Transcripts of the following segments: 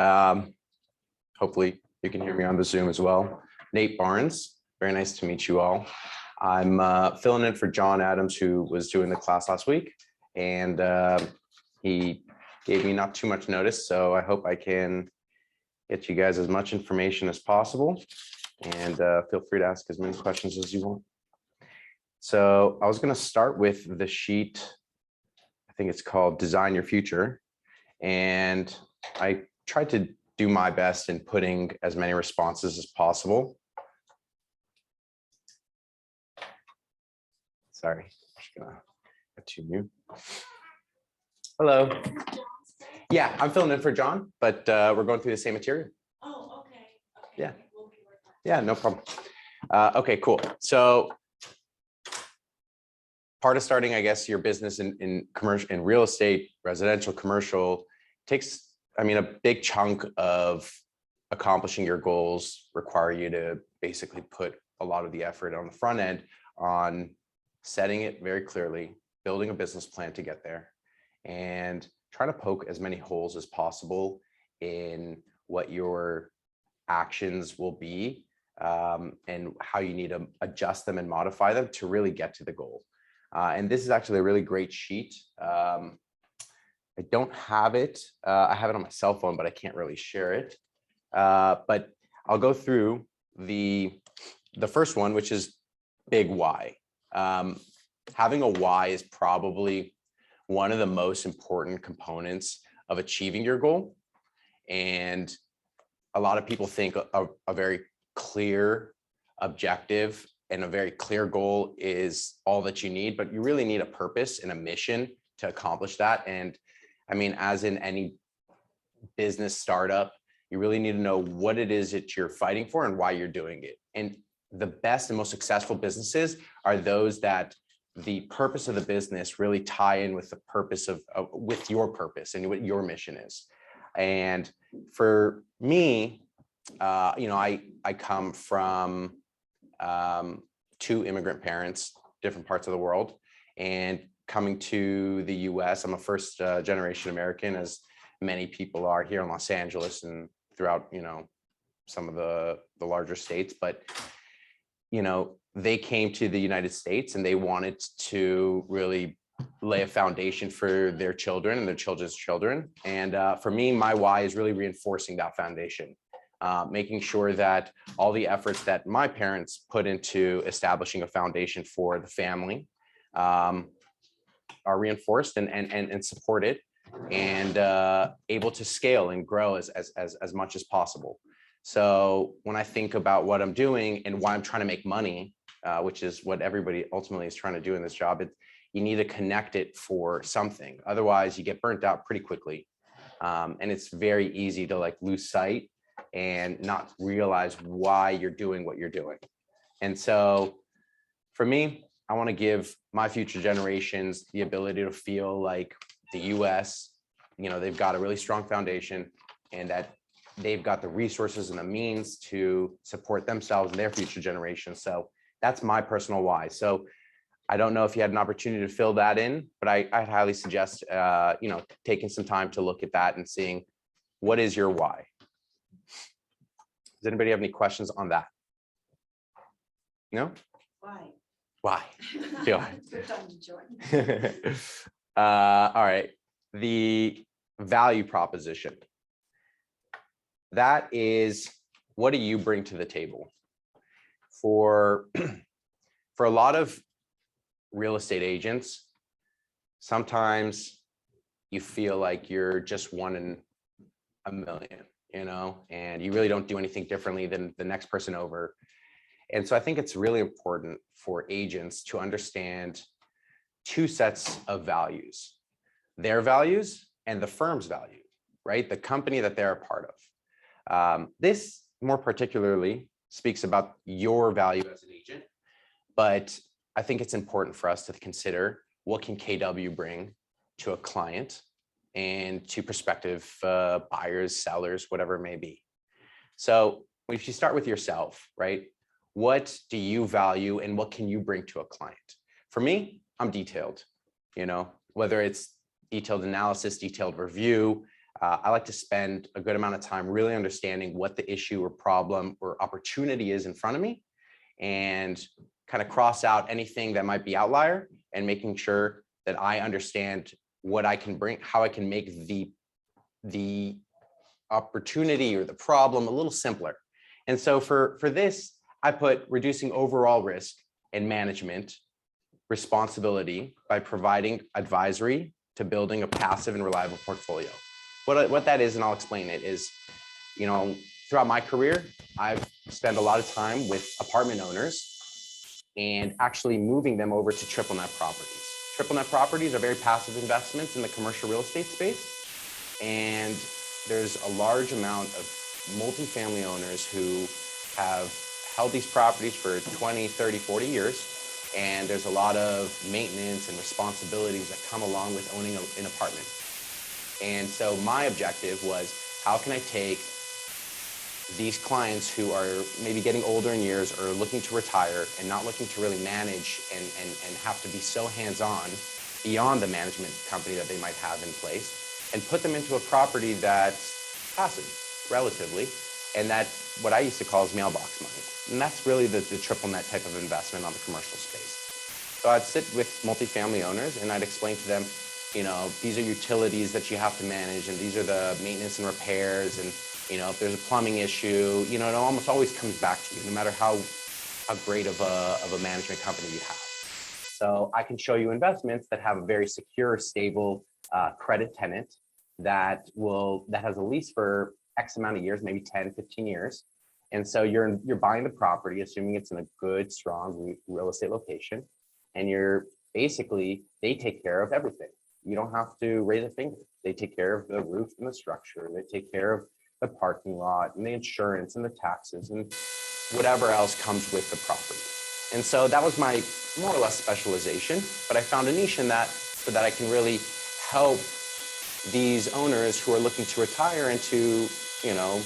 Um, hopefully you can hear me on the Zoom as well. Nate Barnes, very nice to meet you all. I'm filling in for John Adams, who was doing the class last week, and he gave me not too much notice, so I hope I can get you guys as much information as possible, and feel free to ask as many questions as you want. So I was going to start with the sheet, I think it's called Design Your Future, and I tried to do my best in putting as many responses as possible. Sorry, I'm just gonna get to mute. Hello. Yeah, I'm filling in for John, but we're going through the same material. Oh, okay. Yeah. Yeah, no problem. Okay, cool. So part of starting, I guess, your business in commercial, in real estate, residential, commercial, takes, I mean, a big chunk of accomplishing your goals require you to basically put a lot of the effort on the front end on setting it very clearly, building a business plan to get there, and trying to poke as many holes as possible in what your actions will be, and how you need to adjust them and modify them to really get to the goal. And this is actually a really great sheet. I don't have it. I have it on my cell phone, but I can't really share it. But I'll go through the first one, which is big why. Having a why is probably one of the most important components of achieving your goal. And a lot of people think a very clear objective and a very clear goal is all that you need, but you really need a purpose and a mission to accomplish that. And I mean, as in any business startup, you really need to know what it is that you're fighting for and why you're doing it. And the best and most successful businesses are those that the purpose of the business really tie in with the purpose of with your purpose and what your mission is. And for me, you know, I come from two immigrant parents, different parts of the world, and coming to the US, I'm a first generation American, as many people are here in Los Angeles and throughout, you know, some of the larger states. But, you know, they came to the United States and they wanted to really lay a foundation for their children and their children's children. And for me, my why is really reinforcing that foundation, making sure that all the efforts that my parents put into establishing a foundation for the family are reinforced and supported, and able to scale and grow as much as possible. So when I think about what I'm doing and why I'm trying to make money, which is what everybody ultimately is trying to do in this job, you need to connect it for something. Otherwise, you get burnt out pretty quickly. And it's very easy to like lose sight and not realize why you're doing what you're doing. And so for me, I want to give my future generations the ability to feel like the US, you know, they've got a really strong foundation and that they've got the resources and the means to support themselves and their future generations. So that's my personal why. So I don't know if you had an opportunity to fill that in, but I'd highly suggest, you know, taking some time to look at that and seeing what is your why. Does anybody have any questions on that? No? Why? Why? Feel Good time to join. all right. The value proposition. That is, what do you bring to the table? For a lot of real estate agents, sometimes you feel like you're just one in a million, you know, and you really don't do anything differently than the next person over. And so I think it's really important for agents to understand two sets of values, their values and the firm's value, right? The company that they're a part of. This more particularly speaks about your value as an agent, but I think it's important for us to consider what can KW bring to a client and to prospective buyers, sellers, whatever it may be. So if you start with yourself, right? What do you value and what can you bring to a client? For me, I'm detailed, you know, whether it's detailed analysis, detailed review, I like to spend a good amount of time really understanding what the issue or problem or opportunity is in front of me, and kind of cross out anything that might be outlier, and making sure that I understand what I can bring, how I can make the opportunity or the problem a little simpler. And so for this, I put reducing overall risk and management responsibility by providing advisory to building a passive and reliable portfolio. What that is, and I'll explain it, is, you know, throughout my career, I've spent a lot of time with apartment owners and actually moving them over to triple net properties. Triple net properties are very passive investments in the commercial real estate space. And there's a large amount of multifamily owners who have held these properties for 20, 30, 40 years. And there's a lot of maintenance and responsibilities that come along with owning an apartment. And so my objective was, how can I take these clients who are maybe getting older in years or looking to retire and not looking to really manage and have to be so hands-on beyond the management company that they might have in place, and put them into a property that's passive, relatively, and that what I used to call is mailbox money. And that's really the triple net type of investment on the commercial space. So I'd sit with multifamily owners and I'd explain to them, you know, these are utilities that you have to manage, and these are the maintenance and repairs, and, you know, if there's a plumbing issue, you know, it almost always comes back to you, no matter how great of a management company you have. So I can show you investments that have a very secure, stable credit tenant that has a lease for X amount of years, maybe 10, 15 years. And so you're buying the property, assuming it's in a good, strong real estate location, and they take care of everything. You don't have to raise a finger. They take care of the roof and the structure. They take care of the parking lot and the insurance and the taxes and whatever else comes with the property. And so that was my more or less specialization, but I found a niche in that so that I can really help these owners who are looking to retire and to, you know,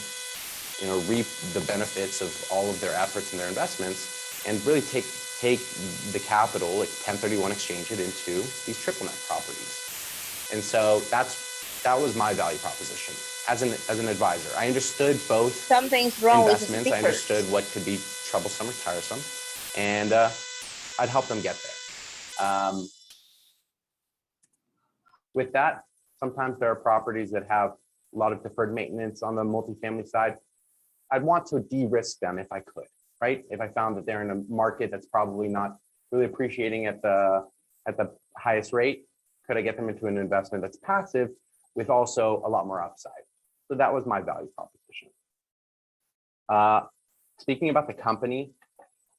reap the benefits of all of their efforts and their investments, and really take the capital, like 1031 exchange it into these triple net properties. And so that was my value proposition as an advisor. I understood both Something's wrong investments. with the I understood what could be troublesome or tiresome, and I'd help them get there. With that, sometimes there are properties that have a lot of deferred maintenance on the multifamily side. I'd want to de-risk them if I could, right? If I found that they're in a market that's probably not really appreciating at the highest rate, could I get them into an investment that's passive with also a lot more upside? So that was my value proposition. Speaking about the company,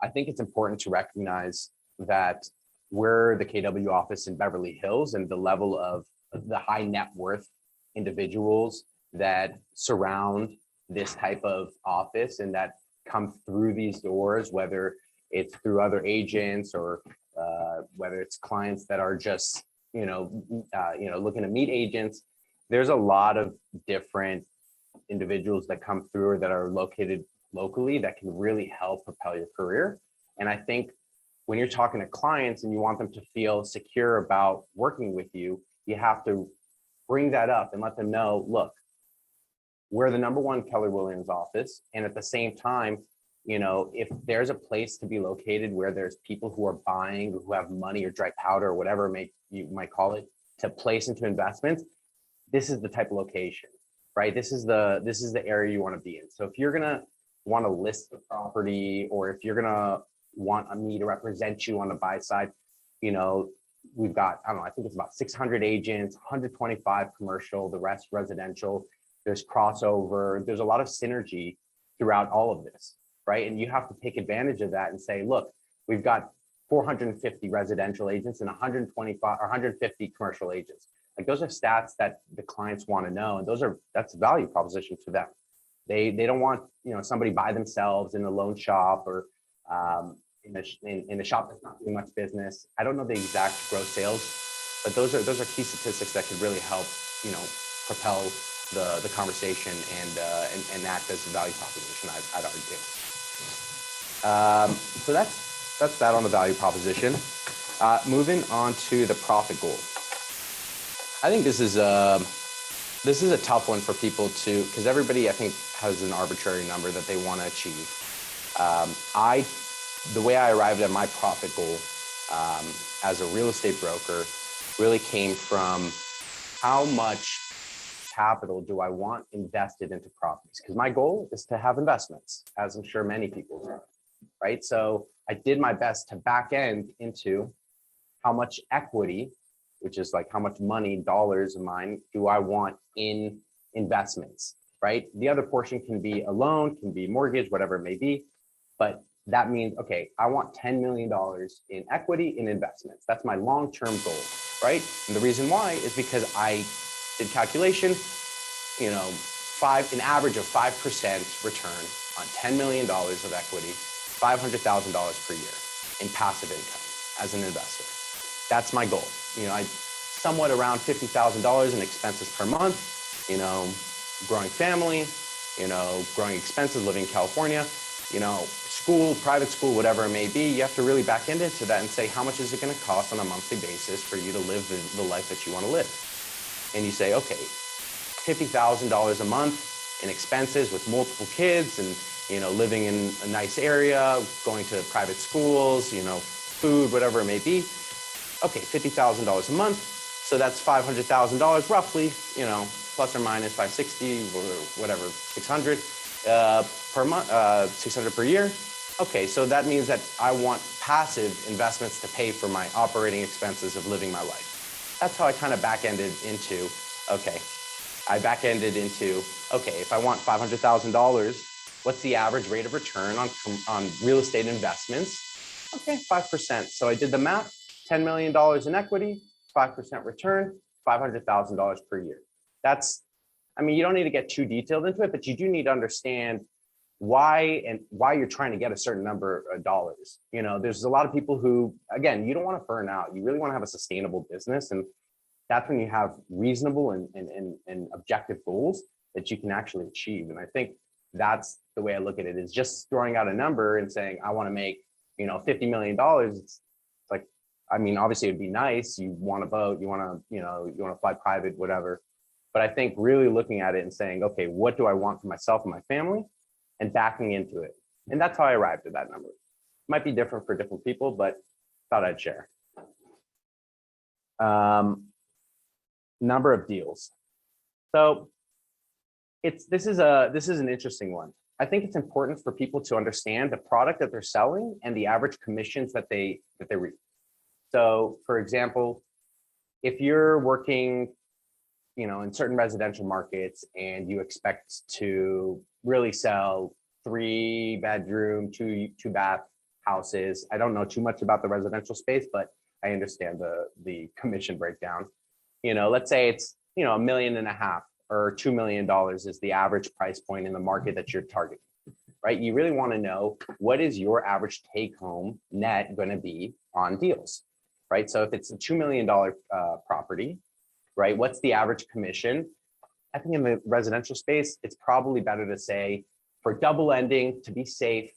I think it's important to recognize that we're the KW office in Beverly Hills, and the level of the high net worth individuals that surround this type of office and that come through these doors, whether it's through other agents or whether it's clients that are just looking to meet agents. There's a lot of different individuals that come through or that are located locally that can really help propel your career. And I think when you're talking to clients and you want them to feel secure about working with you, you have to bring that up and let them know, look, we're the #1 Keller Williams office. And at the same time, you know, if there's a place to be located where there's people who are buying, who have money or dry powder or whatever you might call it, to place into investments, this is the type of location, right? This is the area you want to be in. So if you're gonna want to list the property, or if you're gonna want me to represent you on the buy side, you know, we've got, I don't know, I think it's about 600 agents, 125 commercial, the rest residential. There's crossover. There's a lot of synergy throughout all of this, right? And you have to take advantage of that and say, look, we've got 450 residential agents and 125 or 150 commercial agents. Like, those are stats that the clients want to know, and that's a value proposition to them. They don't want, you know, somebody by themselves in a loan shop or in a shop that's not doing much business. I don't know the exact gross sales, but those are key statistics that could really help, you know, propel the conversation and act as a value proposition, I'd argue. So that's that on the value proposition. Moving on to the profit goal. I think this is this is a tough one for people to, because everybody I think has an arbitrary number that they want to achieve. The way I arrived at my profit goal as a real estate broker really came from how much capital do I want invested into properties? Because my goal is to have investments, as I'm sure many people do, right? So I did my best to back end into how much equity, which is like how much money, dollars of mine, do I want in investments, right? The other portion can be a loan, can be mortgage, whatever it may be. But that means, okay, I want $10 million in equity in investments. That's my long-term goal, right? And the reason why is because I did calculation, you know, an average of 5% return on $10 million of equity, $500,000 per year in passive income as an investor. That's my goal. You know, I somewhat around $50,000 in expenses per month, you know, growing family, you know, growing expenses, living in California, you know, school, private school, whatever it may be. You have to really back into that and say, how much is it going to cost on a monthly basis for you to live the life that you want to live? And you say, okay, $50,000 a month in expenses with multiple kids and, you know, living in a nice area, going to private schools, you know, food, whatever it may be. Okay, $50,000 a month. So that's $500,000 roughly, you know, plus or minus 560 or whatever, 600 per month, 600 per year. Okay, so that means that I want passive investments to pay for my operating expenses of living my life. That's how I kind of back-ended into, okay, if I want $500,000, what's the average rate of return on real estate investments? Okay, 5%. So I did the math, $10 million in equity, 5% return, $500,000 per year. That's, I mean, you don't need to get too detailed into it, but you do need to understand why you're trying to get a certain number of dollars. You know, there's a lot of people who, again, you don't want to burn out. You really want to have a sustainable business. And that's when you have reasonable and objective goals that you can actually achieve. And I think that's the way I look at it, is just throwing out a number and saying, I want to make, you know, $50 million. It's like, I mean, obviously it'd be nice. You want a boat, you want to, you know, you want to fly private, whatever. But I think really looking at it and saying, okay, what do I want for myself and my family, and backing into it. And that's how I arrived at that number. Might be different for different people, but thought I'd share. Number of deals. So this is an interesting one. I think it's important for people to understand the product that they're selling and the average commissions that they reap. So for example, if you're working, you know, in certain residential markets and you expect to really sell 3-bedroom, 2-bath houses. I don't know too much about the residential space, but I understand the commission breakdown. You know, let's say it's, you know, $1.5 million or $2 million is the average price point in the market that you're targeting, right? You really want to know, what is your average take home net going to be on deals, right? So if it's a $2 million property, right, what's the average commission? I think in the residential space, it's probably better to say, for double ending, to be safe,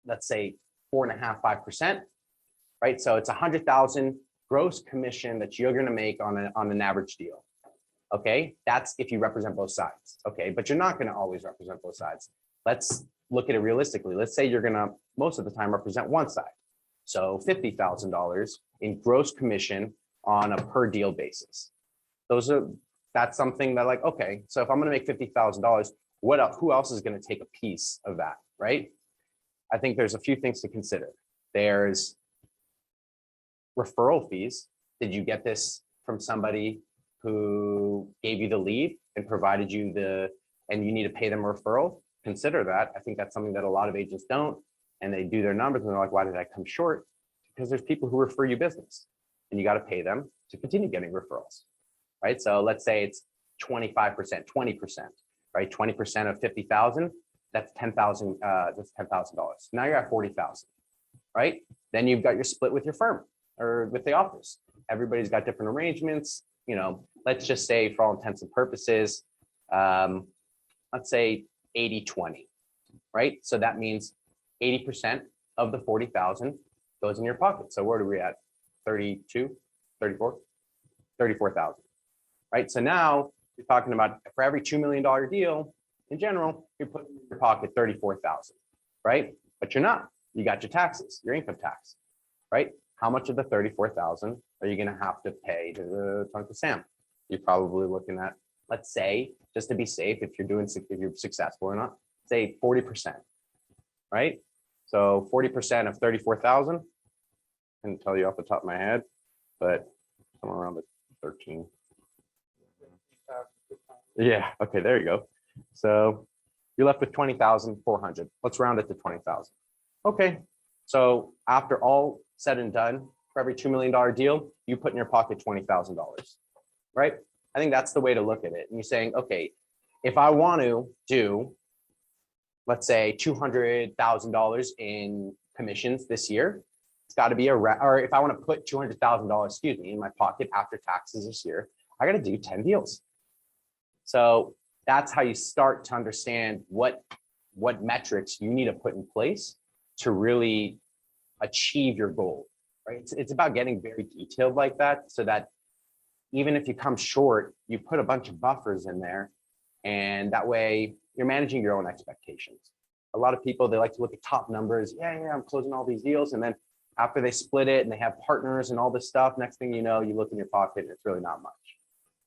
let's say 4.5%, 5%, right? So it's 100,000 gross commission that you're going to make on an average deal. Okay, that's if you represent both sides. Okay, but you're not going to always represent both sides. Let's look at it realistically. Let's say you're going to most of the time represent one side. So $50,000 in gross commission on a per deal basis. That's something that, like, okay, so if I'm going to make $50,000, who else is going to take a piece of that, right? I think there's a few things to consider. There's referral fees. Did you get this from somebody who gave you the lead and provided you and you need to pay them a referral? Consider that. I think that's something that a lot of agents don't, and they do their numbers and they're like, why did I come short? Because there's people who refer you business and you got to pay them to continue getting referrals, right? So let's say it's 25%, 20%, right? 20% of 50,000, that's $10,000. That's $10,000. Now you're at 40,000, right? Then you've got your split with your firm or with the office. Everybody's got different arrangements. You know, let's just say, for all intents and purposes, let's say 80-20, right? So that means 80% of the 40,000 goes in your pocket. So where are we at? 32, 34, 34,000, right? So now you're talking about for every $2 million deal, in general, you're putting in your pocket 34,000, right? But you're not. You got your taxes, your income tax, right? How much of the 34,000 are you going to have to pay to Uncle Sam? You're probably looking at, let's say, just to be safe, if you're successful or not, say 40%, right? So 40% of 34,000, I couldn't tell you off the top of my head, but somewhere around the 13. Yeah, okay, there you go. So you're left with 20,400. Let's round it to 20,000. Okay, so after all said and done, for every $2 million deal, you put in your pocket $20,000, right? I think that's the way to look at it. And you're saying, okay, if I want to do, let's say $200,000 in commissions this year, it's got to be or if I want to put $200,000, excuse me, in my pocket after taxes this year, I got to do 10 deals. So that's how you start to understand what metrics you need to put in place to really achieve your goal, right? It's about getting very detailed like that, so that even if you come short, you put a bunch of buffers in there, and that way you're managing your own expectations. A lot of people, they like to look at top numbers. Yeah, I'm closing all these deals. And then after they split it and they have partners and all this stuff, next thing you know, you look in your pocket and it's really not much.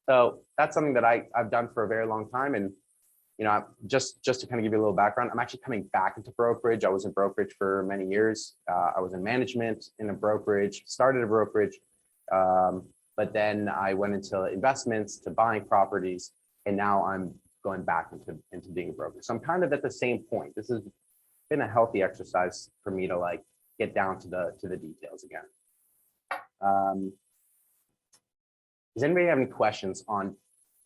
So that's something that I've done for a very long time. And just to kind of give you a little background, I'm actually coming back into brokerage. I was in brokerage for many years. I was in management in a brokerage, started a brokerage, but then I went into investments, to buying properties, and now I'm going back into being a broker. So I'm kind of at the same point. This has been a healthy exercise for me to like get down to the details again. Does anybody have any questions on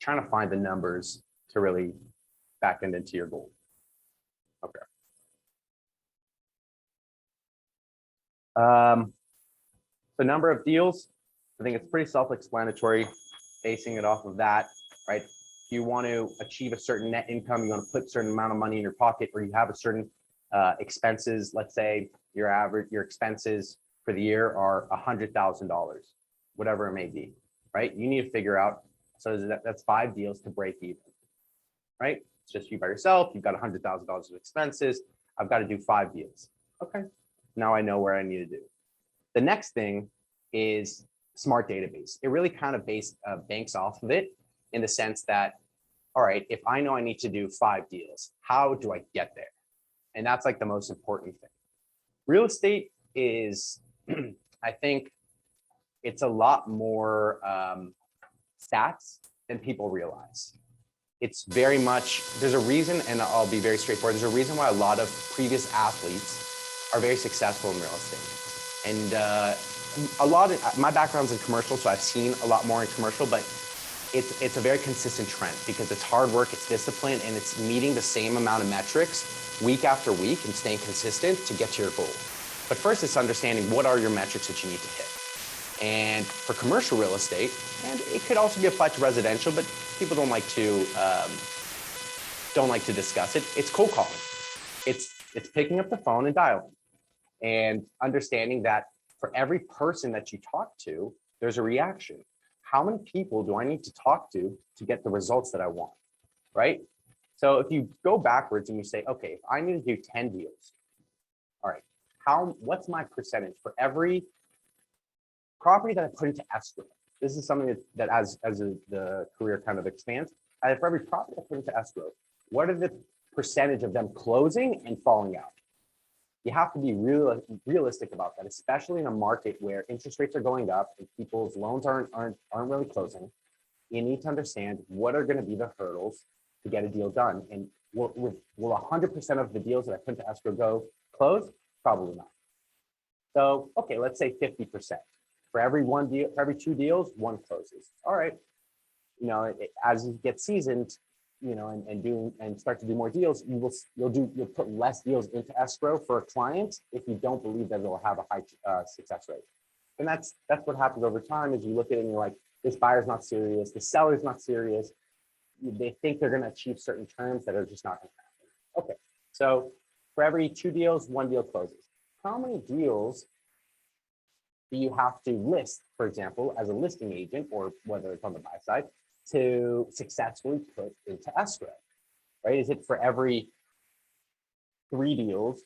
trying to find the numbers to really back end into your goal? Okay. The number of deals, I think it's pretty self-explanatory, basing it off of that, right? If you want to achieve a certain net income, you want to put a certain amount of money in your pocket, or you have a certain expenses. Let's say your expenses for the year are $100,000, whatever it may be, right? You need to figure out, so that's 5 deals to break even, right? It's just you by yourself. You've got $100,000 of expenses. I've got to do 5 deals. Okay, now I know where I need to do. The next thing is smart database. It really kind of banks off of it, in the sense that, all right, if I know I need to do 5 deals, how do I get there? And that's like the most important thing. Real estate is, I think it's a lot more stats than people realize. It's very much, there's a reason, and I'll be very straightforward, there's a reason why a lot of previous athletes are very successful in real estate. And my background's in commercial, so I've seen a lot more in commercial, but it's a very consistent trend, because it's hard work, it's discipline, and it's meeting the same amount of metrics week after week and staying consistent to get to your goal. But first, it's understanding what are your metrics that you need to hit. And for commercial real estate, and it could also be applied to residential, but people don't like to discuss it. It's cold calling. It's picking up the phone and dialing, and understanding that for every person that you talk to, there's a reaction. How many people do I need to talk to get the results that I want, right? So if you go backwards and you say, okay, if I need to do 10 deals, all right, what's my percentage for every property that I put into escrow? This is something that as the career kind of expands, for every property I put into escrow, what are the percentage of them closing and falling out? You have to be realistic about that, especially in a market where interest rates are going up and people's loans aren't really closing. You need to understand what are going to be the hurdles to get a deal done. And will 100% of the deals that I put into escrow close? Probably not. So, okay, let's say 50%. For every 2 deals, 1 closes. All right. As you get seasoned, and start to do more deals, you'll put less deals into escrow for a client if you don't believe that it'll have a high success rate. And that's what happens over time. Is you look at it and you're like, this buyer's not serious, the seller's not serious. They think they're going to achieve certain terms that are just not going to happen. Okay, so for every 2 deals, 1 deal closes. How many deals do you have to list, for example, as a listing agent, or whether it's on the buy side, to successfully put into escrow, right? Is it for every 3 deals,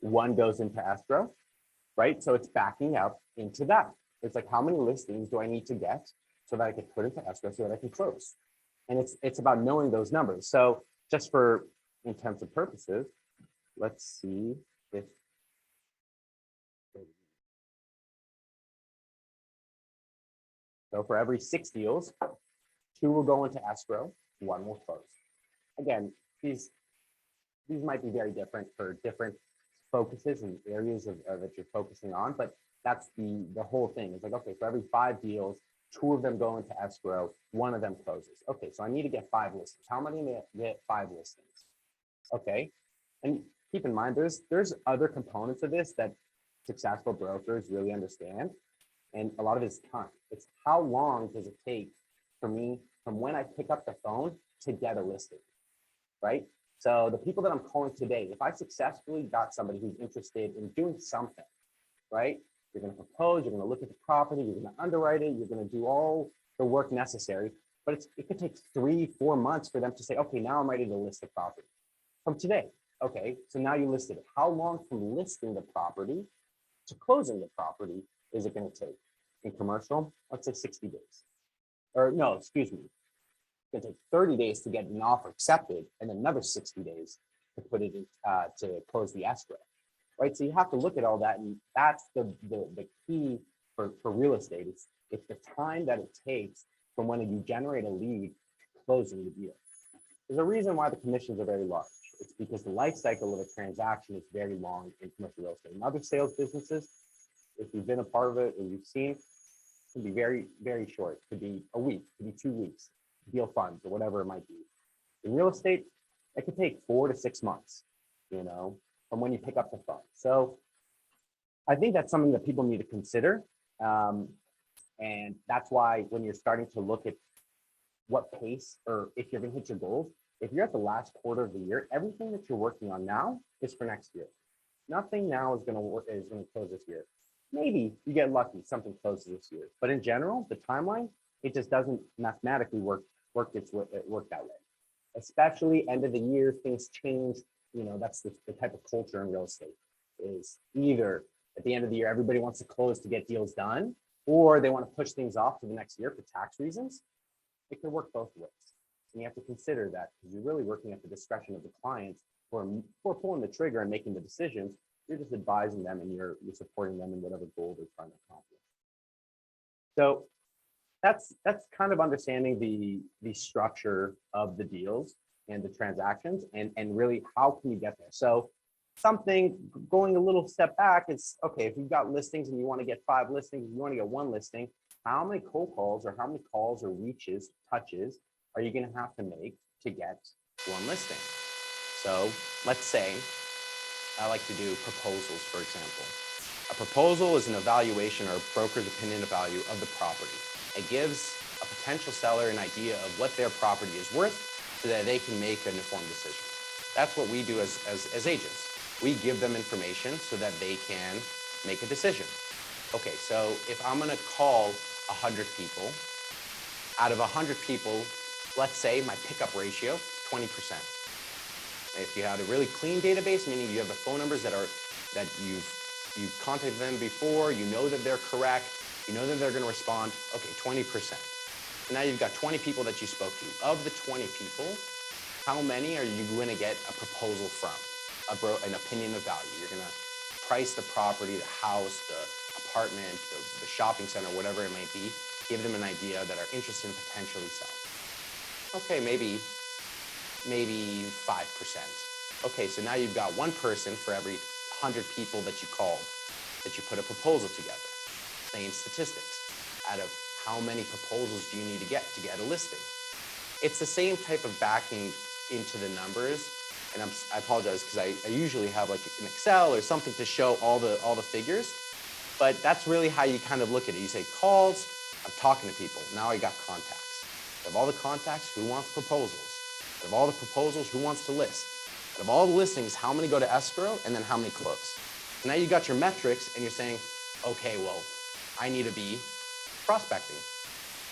1 goes into escrow, right? So it's backing up into that. It's like, how many listings do I need to get so that I can put into escrow so that I can close? And it's about knowing those numbers. So just for intents and purposes, let's see if so for every 6 deals, 2 will go into escrow, 1 will close. Again, these might be very different for different focuses and areas that you're focusing on, but that's the whole thing. It's like, okay, for every 5 deals, 2 of them go into escrow, 1 of them closes. Okay, so I need to get 5 listings. How many may I get 5 listings? Okay, and keep in mind, there's other components of this that successful brokers really understand, and a lot of it is time. It's how long does it take for me from when I pick up the phone to get a listing, right? So the people that I'm calling today, if I successfully got somebody who's interested in doing something, right? You're going to propose, you're going to look at the property, you're going to underwrite it, you're going to do all the work necessary, but it could take 3-4 months for them to say, okay, now I'm ready to list the property. From today, okay, so now you listed it. How long from listing the property to closing the property is it going to take? In commercial, let's say 60 days. Or no, excuse me. It's going to take 30 days to get an offer accepted and then another 60 days to put it in, to close the escrow, right? So you have to look at all that, and that's the key for real estate. It's the time that it takes from when you generate a lead to closing the deal. There's a reason why the commissions are very large. It's because the life cycle of a transaction is very long in commercial real estate. In other sales businesses, if you've been a part of it or you've seen, it can be very, very short. It could be a week, it could be 2 weeks, deal funds or whatever it might be. In real estate, it could take 4 to 6 months, you know, from when you pick up the phone. So I think that's something that people need to consider. And that's why when you're starting to look at what pace, or if you're going to hit your goals, if you're at the last quarter of the year, everything that you're working on now is for next year. Nothing now is going to close this year. Maybe you get lucky, something closes this year, but in general, the timeline, it just doesn't mathematically work that way. Especially end of the year, things change. You know, that's the type of culture in real estate. Is either at the end of the year, everybody wants to close to get deals done, or they want to push things off to the next year for tax reasons. It can work both ways. And you have to consider that, because you're really working at the discretion of the clients who are pulling the trigger and making the decisions. You're just advising them, and you're supporting them in whatever goal they're trying to accomplish. So that's kind of understanding the structure of the deals and the transactions, and really how can you get there. So something going a little step back is, okay, if you've got listings and you want to get 5 listings, you want to get 1 listing, how many cold calls or how many calls or reaches, touches are you going to have to make to get 1 listing? So let's say I like to do proposals, for example. A proposal is an evaluation or a broker's opinion of value of the property. It gives a potential seller an idea of what their property is worth so that they can make an informed decision. That's what we do as agents. We give them information so that they can make a decision. Okay, so if I'm going to call 100 people, out of 100 people, let's say my pickup ratio, 20%. If you had a really clean database, meaning you have the phone numbers that you've contacted them before, you know that they're correct, you know that they're going to respond, okay, 20%. And now you've got 20 people that you spoke to. Of the 20 people, how many are you going to get a proposal from? An opinion of value. You're going to price the property, the house, the apartment, the shopping center, whatever it might be, give them an idea that are interested in potentially selling. Okay, maybe 5%. Okay, so now you've got 1 person for every 100 people that you called, that you put a proposal together. Same statistics. Out of how many proposals do you need to get a listing? It's the same type of backing into the numbers. And I apologize, because I usually have like an Excel or something to show all the figures, but that's really how you kind of look at it. You say calls, I'm talking to people. Now I got contacts. Out of all the contacts, who wants proposals? Out of all the proposals, who wants to list? Out of all the listings, how many go to escrow, and then how many close? Now you got your metrics, and you're saying, okay, well, I need to be prospecting,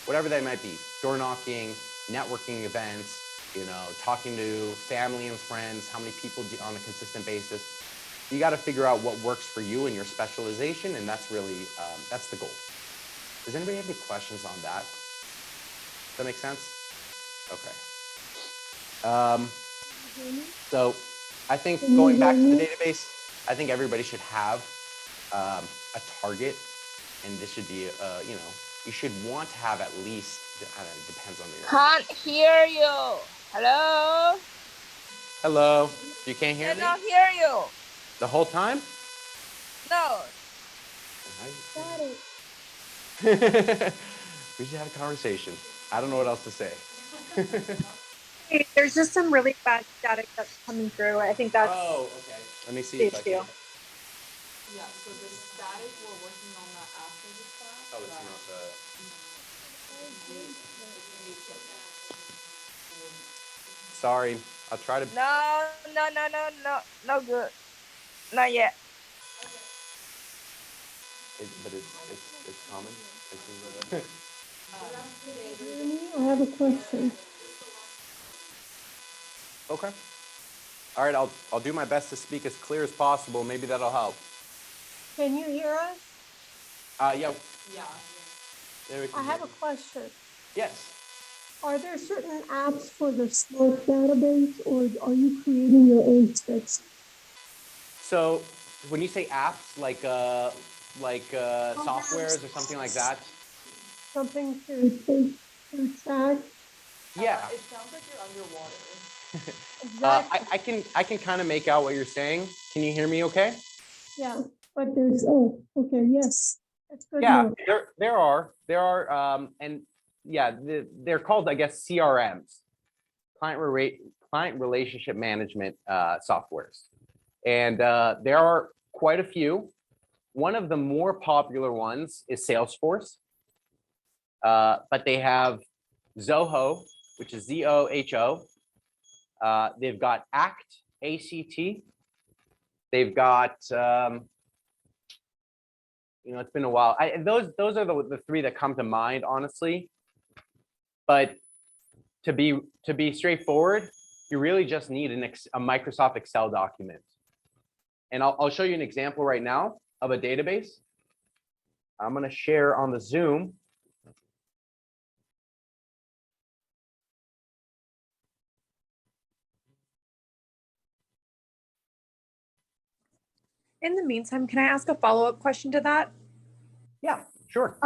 whatever that might be, door knocking, networking events, talking to family and friends, how many people do on a consistent basis. You got to figure out what works for you and your specialization, and that's really that's the goal. Does anybody have any questions on that? Does that make sense? Okay. So I think going back to the database, I think everybody should have a target, and this should be, you should want to have at least, I don't know, it depends on the. Can't hear you. Hello? Hello, you can't hear me? Cannot hear you. The whole time? No. We should have a conversation. I don't know what else to say. Hey, there's just some really bad static that's coming through. I think that's Oh, okay. Let me see the if I issue. can. Yeah, so the static, we're working on that after the fact. Oh, it's not the. Sorry, I'll try to. No, no good. Not yet. But it's common. I have a question. Okay. All right, I'll do my best to speak as clear as possible. Maybe that'll help. Can you hear us? Yeah. Yeah. There we I have a question. Yes. Are there certain apps for the Spark database, or are you creating your own spreadsheet? So when you say apps, like softwares or something like that. Something to track? Yeah. It sounds like you're underwater. Exactly. I can kind of make out what you're saying. Can you hear me okay? Yeah, but there's, okay, yes. That's good. Yeah, enough. there are, and yeah, they're called, I guess, CRMs, client relationship management softwares, and there are quite a few. One of the more popular ones is Salesforce, but they have Zoho, which is ZOHO. They've got ACT, ACT. They've got, it's been a while. Those are the three that come to mind, honestly. But to be straightforward, you really just need a Microsoft Excel document. And I'll show you an example right now of a database. I'm going to share on the Zoom. In the meantime, can I ask a follow-up question to that? Yeah, sure.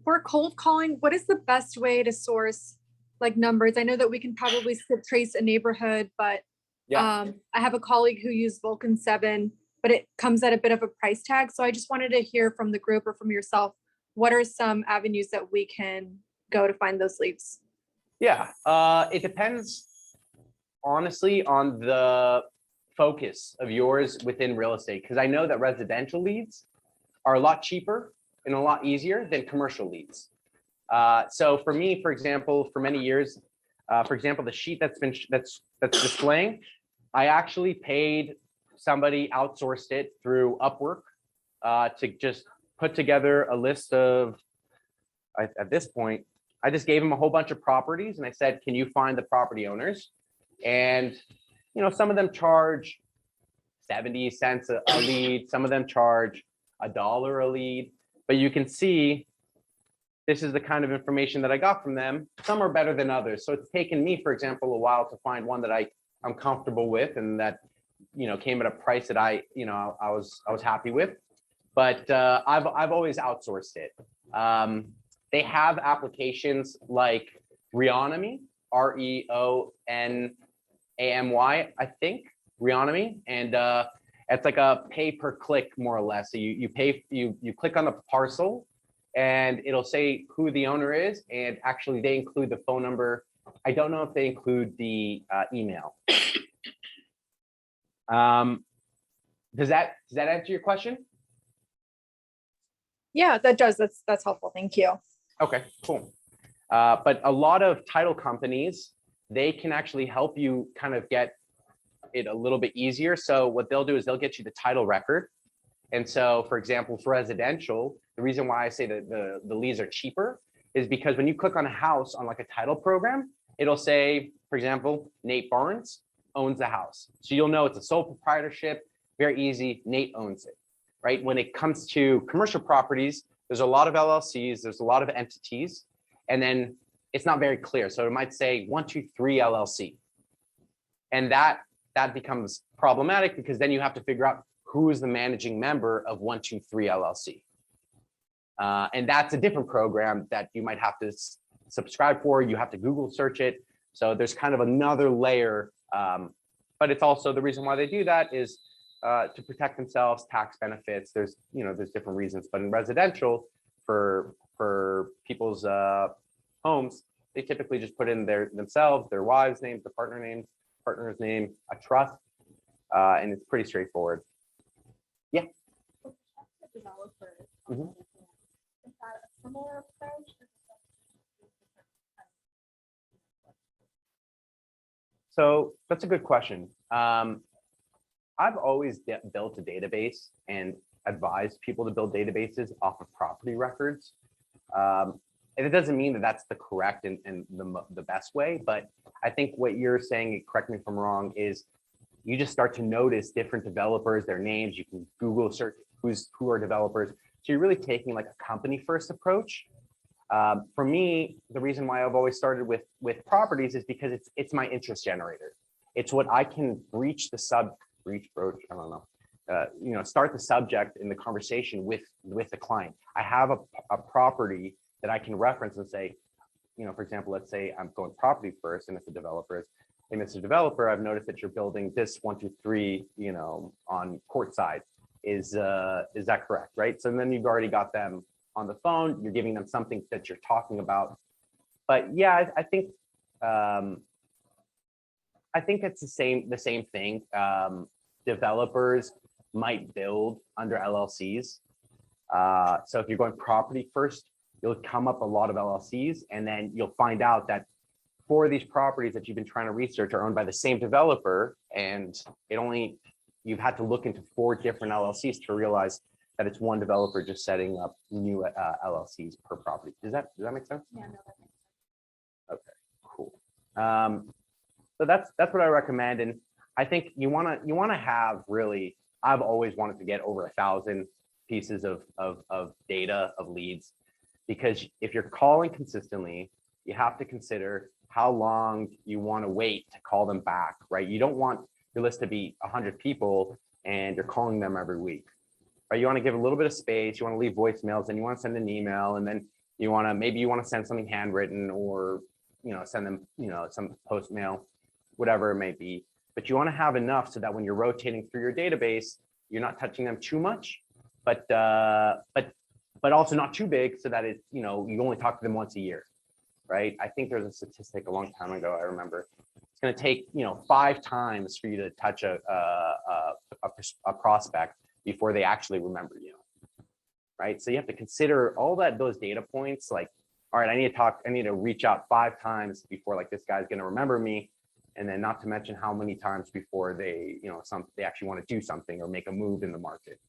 For cold calling, what is the best way to source like numbers? I know that we can probably trace a neighborhood, but Yeah. I have a colleague who used Vulcan 7, but it comes at a bit of a price tag. So I just wanted to hear from the group or from yourself, what are some avenues that we can go to find those leads? Yeah, it depends, honestly, on the focus of yours within real estate, because I know that residential leads are a lot cheaper and a lot easier than commercial leads. So for me, for example, for many years, for example, the sheet that's displaying, I actually paid somebody, outsourced it through Upwork to just put together a list of, at this point, I just gave him a whole bunch of properties and I said, can you find the property owners? And, some of them charge 70 cents a lead. Some of them charge $1 a lead, but you can see this is the kind of information that I got from them. Some are better than others. So it's taken me, for example, a while to find one that I'm comfortable with and that, came at a price that I was happy with. But I've always outsourced it. They have applications like Reonomy, REONAMY, I think, Reonomy, and it's like a pay per click, more or less. So you pay, you click on the parcel, and it'll say who the owner is, and actually they include the phone number. I don't know if they include the email. Does that answer your question? Yeah, that does. That's helpful. Thank you. Okay, cool. But a lot of title companies, they can actually help you kind of get it a little bit easier. So what they'll do is they'll get you the title record. And so, for example, for residential, the reason why I say that the leads are cheaper is because when you click on a house on like a title program, it'll say, for example, Nate Barnes owns the house. So you'll know it's a sole proprietorship, very easy, Nate owns it, right? When it comes to commercial properties, there's a lot of LLCs, there's a lot of entities, and then it's not very clear. So it might say 123 LLC. And that becomes problematic because then you have to figure out who is the managing member of 123 LLC. And that's a different program that you might have to subscribe for. You have to Google search it. So there's kind of another layer. But it's also the reason why they do that is to protect themselves, tax benefits. There's different reasons. But in residential, for people's homes, they typically just put in themselves, their wives' names, the partner's name, a trust, and it's pretty straightforward. Yeah. Mhm. Is that a similar approach? So that's a good question. I've always built a database and advised people to build databases off of property records. And it doesn't mean that that's the correct and the best way, but I think what you're saying, correct me if I'm wrong, is you just start to notice different developers, their names. You can Google search who are developers. So you're really taking like a company first approach. For me, the reason why I've always started with properties is because it's my interest generator. It's what I can broach, I don't know, start the subject in the conversation with the client. I have a property that I can reference and say, for example, let's say I'm going property first, and if the developer is, hey, Mr. Developer, I've noticed that you're building this 123, on Courtside. Is that correct, right? So then you've already got them on the phone. You're giving them something that you're talking about. But yeah, I think it's the same thing. Developers might build under LLCs. So if you're going property first, you'll come up a lot of LLCs, and then you'll find out that 4 of these properties that you've been trying to research are owned by the same developer, and you've had to look into 4 different LLCs to realize that it's one developer just setting up new LLCs per property. Does that make sense? Yeah, no, that makes sense. Okay, cool. So that's what I recommend, and I think you want to have really. I've always wanted to get over 1,000 pieces of data of leads, because if you're calling consistently, you have to consider how long you want to wait to call them back, right? You don't want your list to be 100 people and you're calling them every week, right? You want to give a little bit of space. You want to leave voicemails, and you want to send an email, and then maybe you want to send something handwritten, or send them some post mail, whatever it may be. But you want to have enough so that when you're rotating through your database, you're not touching them too much, but also not too big, so that you only talk to them once a year, right? I think there's a statistic a long time ago, I remember. It's going to take 5 times for you to touch a prospect before they actually remember you, right? So you have to consider all those data points. Like, all right, I need to reach out 5 times before like this guy's going to remember me, and then not to mention how many times before they they actually want to do something or make a move in the market.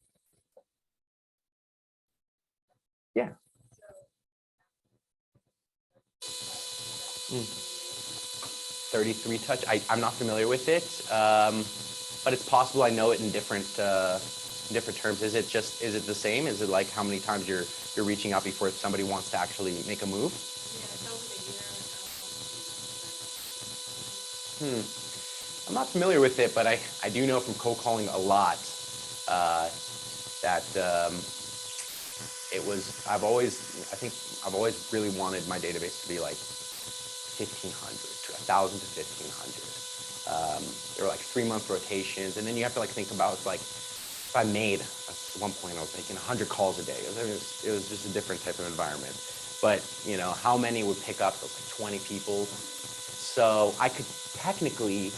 Yeah. 33 touch. I'm not familiar with it, but it's possible I know it in different terms. Is it the same? Is it like how many times you're reaching out before somebody wants to actually make a move? Yeah, it's over the year. I'm not familiar with it, but I do know from cold calling a lot that I've always really wanted my database to be like 1,500 to 1,000 to 1,500. There were like 3-month rotations, and then you have to like think about like if I made at one point I was making 100 calls a day. It was just a different type of environment. But how many would pick up? It was like 20 people. So I could technically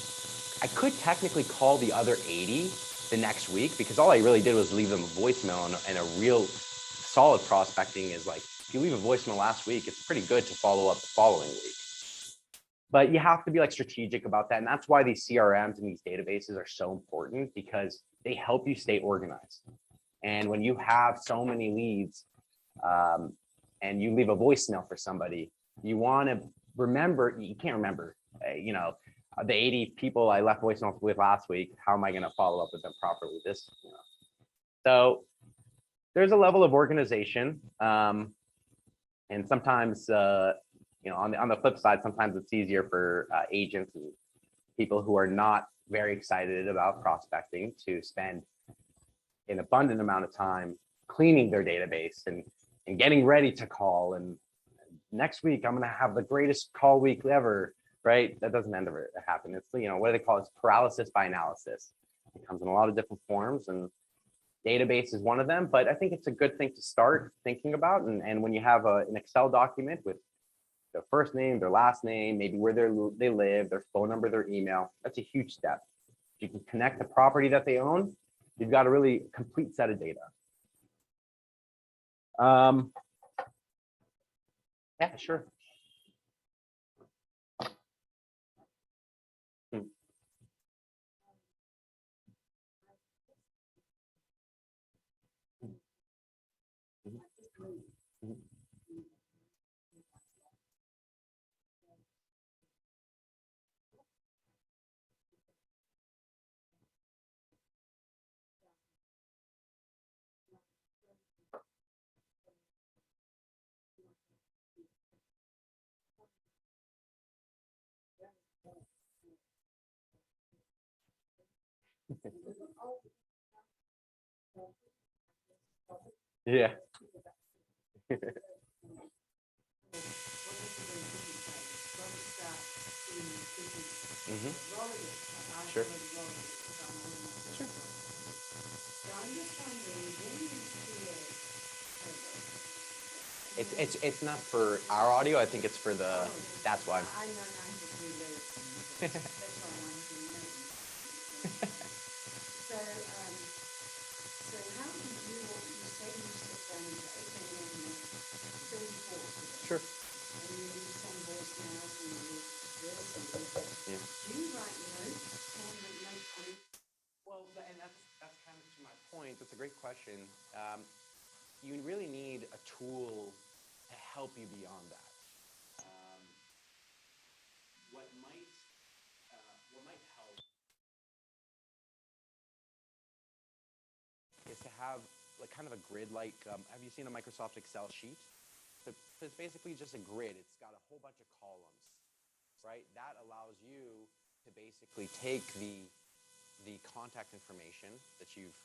call the other 80 the next week, because all I really did was leave them a voicemail, and a real solid prospecting is like, if you leave a voicemail last week, it's pretty good to follow up the following week. But you have to be like strategic about that. And that's why these CRMs and these databases are so important, because they help you stay organized. And when you have so many leads and you leave a voicemail for somebody, you want to remember, you can't remember, the 80 people I left voicemails with last week. How am I going to follow up with them properly this, So there's a level of organization. And sometimes, on the flip side, sometimes it's easier for agents and people who are not very excited about prospecting to spend an abundant amount of time cleaning their database and getting ready to call. And next week, I'm going to have the greatest call week ever, right? That doesn't end up happening. It's, what do they call it? It's paralysis by analysis. It comes in a lot of different forms, and database is one of them, but I think it's a good thing to start thinking about. And when you have an Excel document with their first name, their last name, maybe where they live, their phone number, their email, that's a huge step. If you can connect the property that they own, you've got a really complete set of data. Yeah, sure. Yeah. Sure. It's not for our audio. I think it's for the. That's why. Sure. Yeah. Well, and that's kind of to my point. That's a great question. You really need a tool to help you beyond that. What might help is to have like kind of a grid. Like, have you seen a Microsoft Excel sheet? So it's basically just a grid. It's got a whole bunch of columns, right? That allows you to basically take the contact information that you've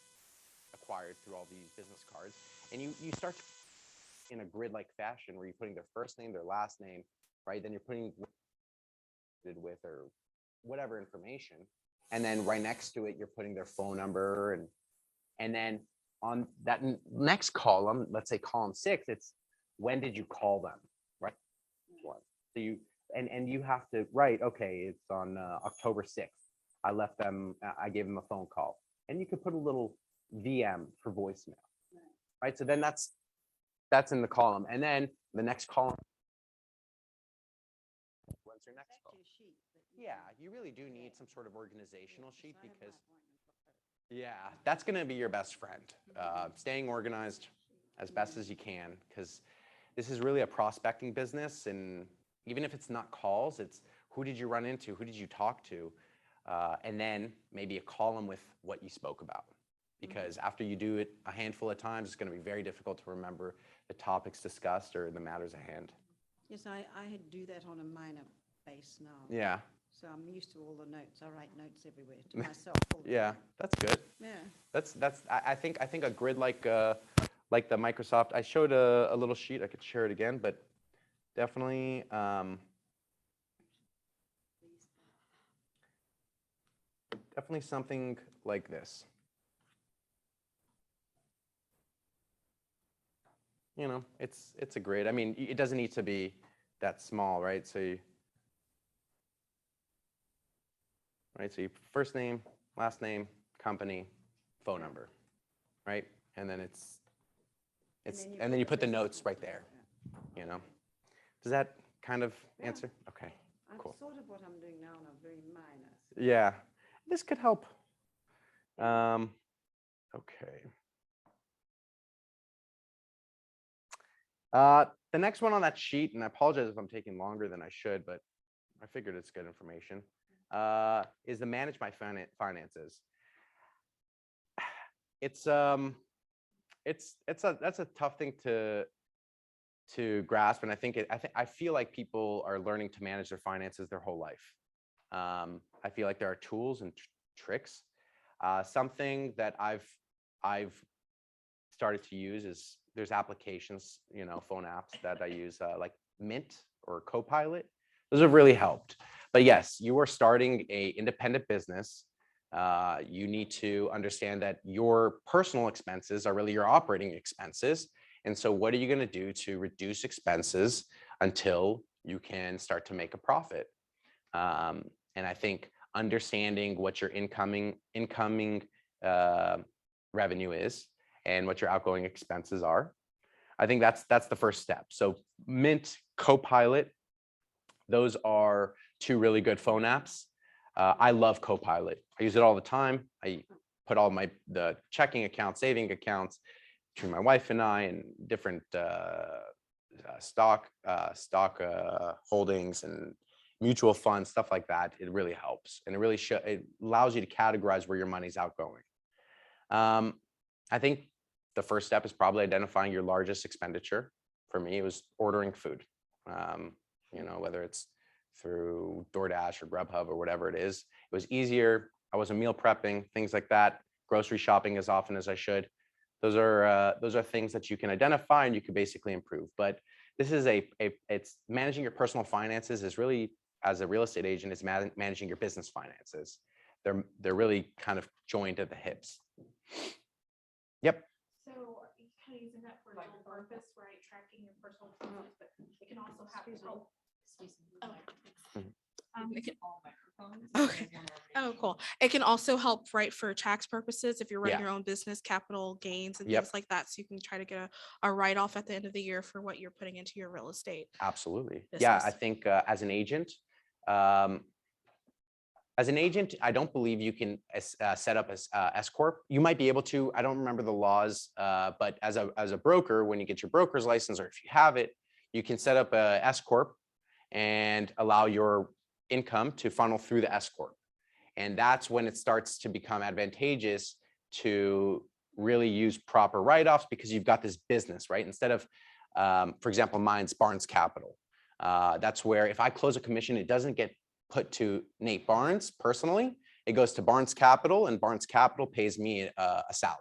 acquired through all these business cards, and you start in a grid-like fashion where you're putting their first name, their last name, right? Then you're putting with or whatever information, and then right next to it you're putting their phone number, and then on that next column, let's say column 6, it's when did you call them, right? So you and you have to write, okay, it's on October 6th. I gave them a phone call, and you could put a little VM for voicemail, right? So then that's in the column, and then the next column. When's your next call? Yeah, you really do need some sort of organizational sheet because, yeah, that's going to be your best friend. Staying organized as best as you can, because this is really a prospecting business, and even if it's not calls, it's who did you run into, who did you talk to, and then maybe a column with what you spoke about. Because after you do it a handful of times, it's going to be very difficult to remember the topics discussed or the matters at hand. Yes, I do that on a minor base now. Yeah. So I'm used to all the notes. I write notes everywhere to myself. Yeah, that's good. Yeah. That's. I think a grid like the Microsoft. I showed a little sheet. I could share it again, but definitely. Definitely something like this. You know, it's a grid. I mean, it doesn't need to be that small, right? So you first name, last name, company, phone number, right? And then and then you put the notes right there. You know, does that kind of answer? Okay, cool. Sort of what I'm doing now on a very minor. Yeah, this could help. Okay. The The next one on that sheet, and I apologize if I'm taking longer than I should, but I figured it's good information, is to manage my finances. That's a tough thing to grasp, and I feel like people are learning to manage their finances their whole life. I feel like there are tools and tricks. Something that I've started to use is there's applications, phone apps that I use, like Mint or Copilot. Those have really helped. But yes, you are starting a independent business. You need to understand that your personal expenses are really your operating expenses. And so what are you going to do to reduce expenses until you can start to make a profit? And I think understanding what your incoming revenue is and what your outgoing expenses are, I think that's the first step. So Mint, Copilot, those are two really good phone apps. I love Copilot. I use it all the time. I put all the checking accounts, saving accounts between my wife and I, and different stock holdings and mutual funds, stuff like that. It really helps, and it allows you to categorize where your money's outgoing. I think the first step is probably identifying your largest expenditure. For me, it was ordering food. Whether it's through DoorDash or Grubhub or whatever it is. It was easier. I wasn't meal prepping, things like that. Grocery shopping as often as I should. Those are things that you can identify and you can basically improve. But this is it's managing your personal finances is really, as a real estate agent, is managing your business finances. They're really kind of joined at the hips. Yep. So are you kind of using that for dual purpose, right? Tracking your personal finances, but it can also have help. It can, okay. Oh, cool. It can also help, right, for tax purposes if you're running your own business, capital gains and things like that. So you can try to get a write-off at the end of the year for what you're putting into your real estate. Absolutely. business. Yeah, I think as an agent, I don't believe you can set up as S corp. You might be able to. I don't remember the laws, but as a broker, when you get your broker's license, or if you have it, you can set up a S corp and allow your income to funnel through the S corp. And that's when it starts to become advantageous to really use proper write-offs, because you've got this business, right? Instead of, for example, mine's Barnes Capital. That's where if I close a commission, it doesn't get put to Nate Barnes personally. It goes to Barnes Capital, and Barnes Capital pays me a salary.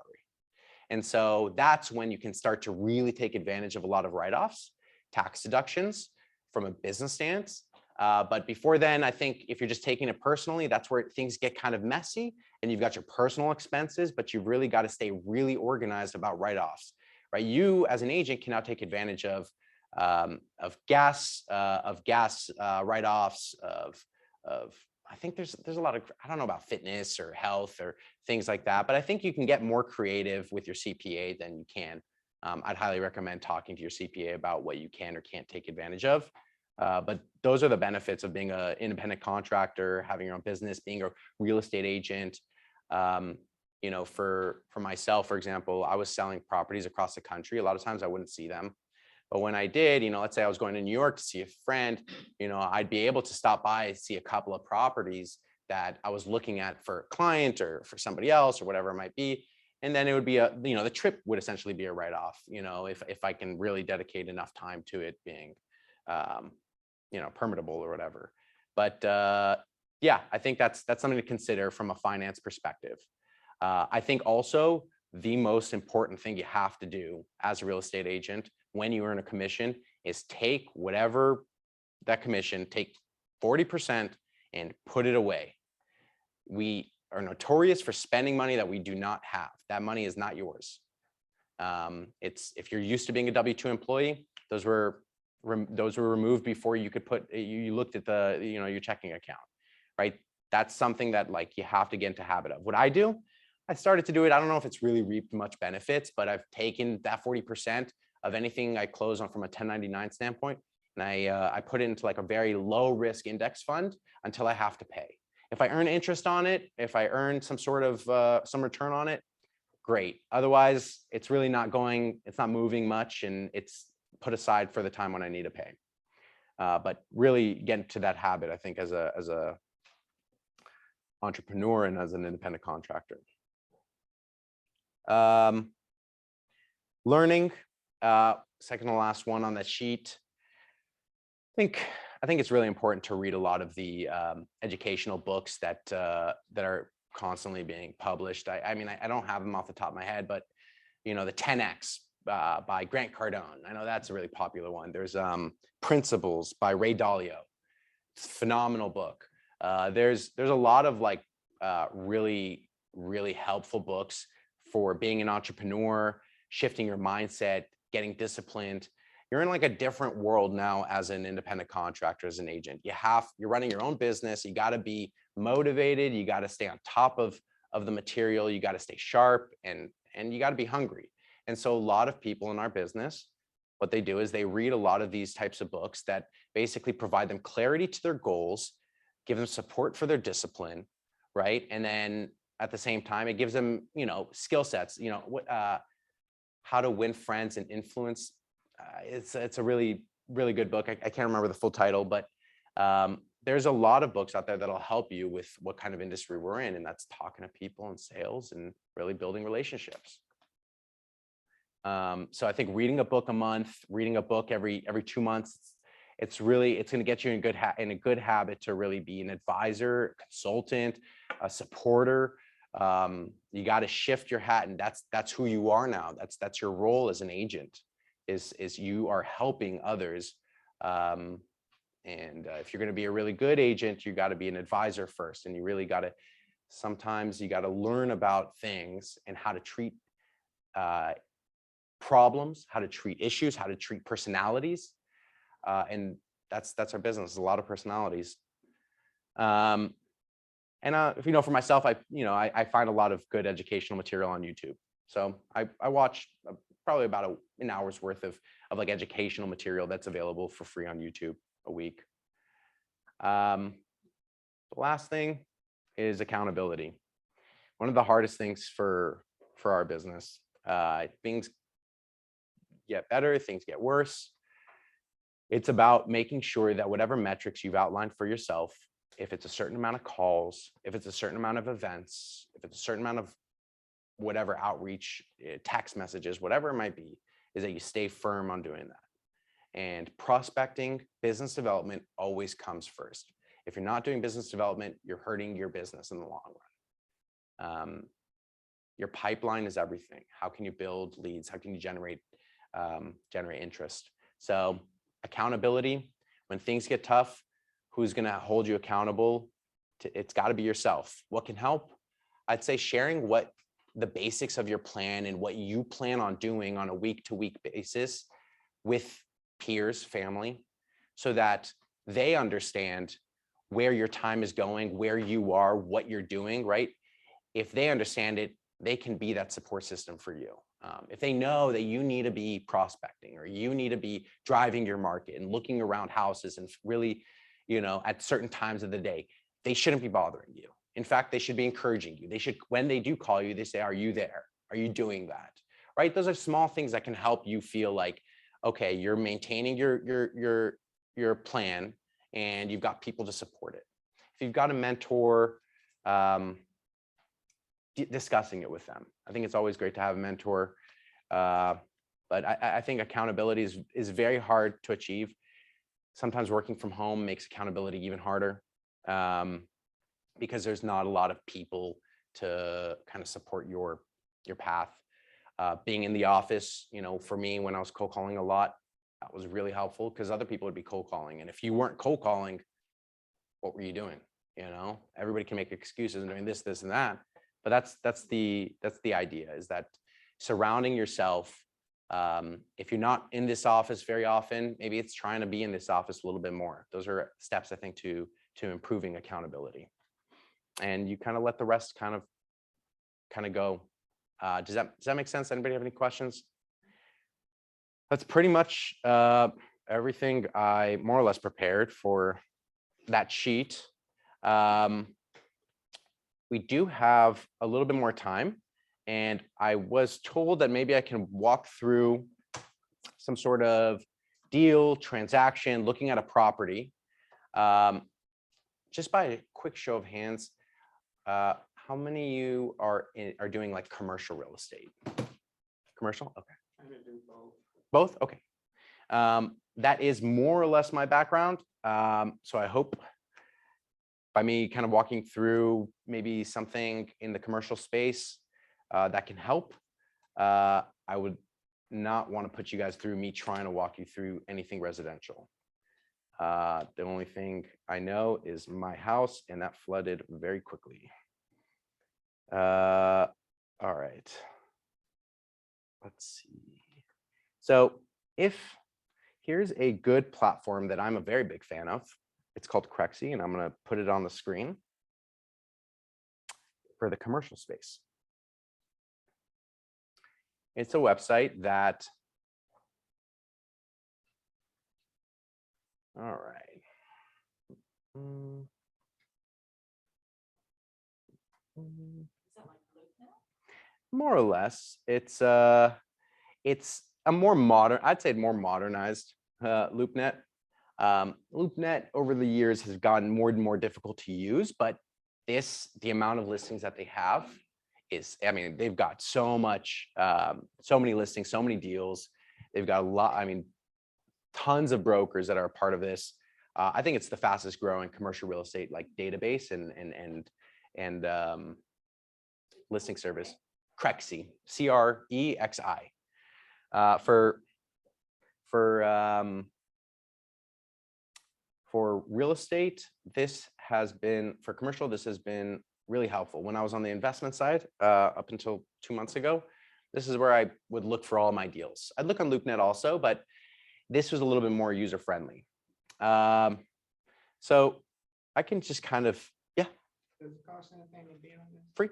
And so that's when you can start to really take advantage of a lot of write-offs, tax deductions from a business stance. But before then, I think if you're just taking it personally, that's where things get kind of messy, and you've got your personal expenses, but you've really got to stay really organized about write-offs, right? You as an agent can now take advantage of gas write-offs, of I think there's a lot of, I don't know about fitness or health or things like that, but I think you can get more creative with your CPA than you can. I'd highly recommend talking to your CPA about what you can or can't take advantage of. But those are the benefits of being an independent contractor, having your own business, being a real estate agent. For myself, for example, I was selling properties across the country. A lot of times I wouldn't see them. But when I did, let's say I was going to New York to see a friend, I'd be able to stop by and see a couple of properties that I was looking at for a client or for somebody else or whatever it might be. And then it would be the trip would essentially be a write-off, if I can really dedicate enough time to it being, permittable or whatever. But yeah, I think that's something to consider from a finance perspective. I think also the most important thing you have to do as a real estate agent when you earn a commission is take whatever that commission, take 40% and put it away. We are notorious for spending money that we do not have. That money is not yours. If you're used to being a W-2 employee, those were removed before you could you looked at your checking account, right? That's something that you have to get into habit of. What I do, I started to do it. I don't know if it's really reaped much benefits, but I've taken that 40% of anything I close on from a 1099 standpoint, and I put it into a very low risk index fund until I have to pay. If I earn interest on it, if I earn some sort of some return on it, great. Otherwise, it's really not moving much, and it's put aside for the time when I need to pay. But really get into that habit, I think, as a entrepreneur and as an independent contractor. Learning, second to last one on that sheet. I think it's really important to read a lot of the educational books that are constantly being published. I mean, I don't have them off the top of my head, but the 10X by Grant Cardone. I know that's a really popular one. There's Principles by Ray Dalio. It's a phenomenal book. There's a lot of like really, really helpful books for being an entrepreneur, shifting your mindset, getting disciplined. You're in like a different world now as an independent contractor, as an agent. You're running your own business. You got to be motivated. You got to stay on top of the material. You got to stay sharp, and you got to be hungry. And so a lot of people in our business, what they do is they read a lot of these types of books that basically provide them clarity to their goals, give them support for their discipline, right? And then at the same time, it gives them, skill sets, how to win friends and influence. It's a really, really good book. I can't remember the full title, but there's a lot of books out there that'll help you with what kind of industry we're in. And that's talking to people and sales and really building relationships. So I think reading a book a month, reading a book every 2 months, it's going to get you in a good habit to really be an advisor, consultant, a supporter. You got to shift your hat, and that's who you are now. That's your role as an agent, is you are helping others. And if you're going to be a really good agent, you got to be an advisor first, and you really got to, sometimes you got to learn about things and how to treat problems, how to treat issues, how to treat personalities. And that's our business, a lot of personalities. And for myself, I find a lot of good educational material on YouTube. So I watch probably about an hour's worth of like educational material that's available for free on YouTube a week. The last thing is accountability. One of the hardest things for our business. Things get better, things get worse. It's about making sure that whatever metrics you've outlined for yourself, if it's a certain amount of calls, if it's a certain amount of events, if it's a certain amount of whatever outreach, text messages, whatever it might be, is that you stay firm on doing that. And prospecting, business development always comes first. If you're not doing business development, you're hurting your business in the long run. Your pipeline is everything. How can you build leads? How can you generate interest? So accountability, when things get tough, who's going to hold you accountable? It's got to be yourself. What can help? I'd say sharing what the basics of your plan and what you plan on doing on a week-to-week basis with peers, family, so that they understand where your time is going, where you are, what you're doing, right? If they understand it, they can be that support system for you. If they know that you need to be prospecting or you need to be driving your market and looking around houses and really, at certain times of the day, they shouldn't be bothering you. In fact, they should be encouraging you. They should, when they do call you, they say, are you there? Are you doing that? Right? Those are small things that can help you feel like, okay, you're maintaining your plan and you've got people to support it. If you've got a mentor, discussing it with them. I think it's always great to have a mentor, but I think accountability is very hard to achieve. Sometimes working from home makes accountability even harder because there's not a lot of people to kind of support your path. Being in the office, for me, when I was cold calling a lot, that was really helpful because other people would be cold calling. And if you weren't cold calling, what were you doing? Everybody can make excuses and doing this, and that. But that's the idea, is that surrounding yourself. If you're not in this office very often, maybe it's trying to be in this office a little bit more. Those are steps, I think, to improving accountability. And you kind of let the rest kind of go. Does that make sense? Anybody have any questions? That's pretty much everything I more or less prepared for that sheet. We do have a little bit more time, and I was told that maybe I can walk through some sort of deal, transaction, looking at a property, just by a quick show of hands, how many of you are doing like commercial real estate? Commercial? Okay. Both? Okay. That is more or less my background. So I hope by me kind of walking through maybe something in the commercial space that can help. I would not want to put you guys through me trying to walk you through anything residential. The only thing I know is my house, and that flooded very quickly. All right. Let's see. So here's a good platform that I'm a very big fan of. It's called Crexi, and I'm going to put it on the screen for the commercial space. It's a website that, all right. More or less, it's a more modern, I'd say more modernized LoopNet. LoopNet over the years has gotten more and more difficult to use, but the amount of listings that they have is, I mean, they've got so much, so many listings, so many deals. They've got a lot, I mean, tons of brokers that are a part of this. I think it's the fastest growing commercial real estate like database and listing service. Crexi, CREXI. For real estate, this has been, for commercial, this has been really helpful. When I was on the investment side, up until 2 months ago, this is where I would look for all my deals. I'd look on LoopNet also, but this was a little bit more user-friendly. So I can just kind of, yeah. Does it cost anything to be on this? Free.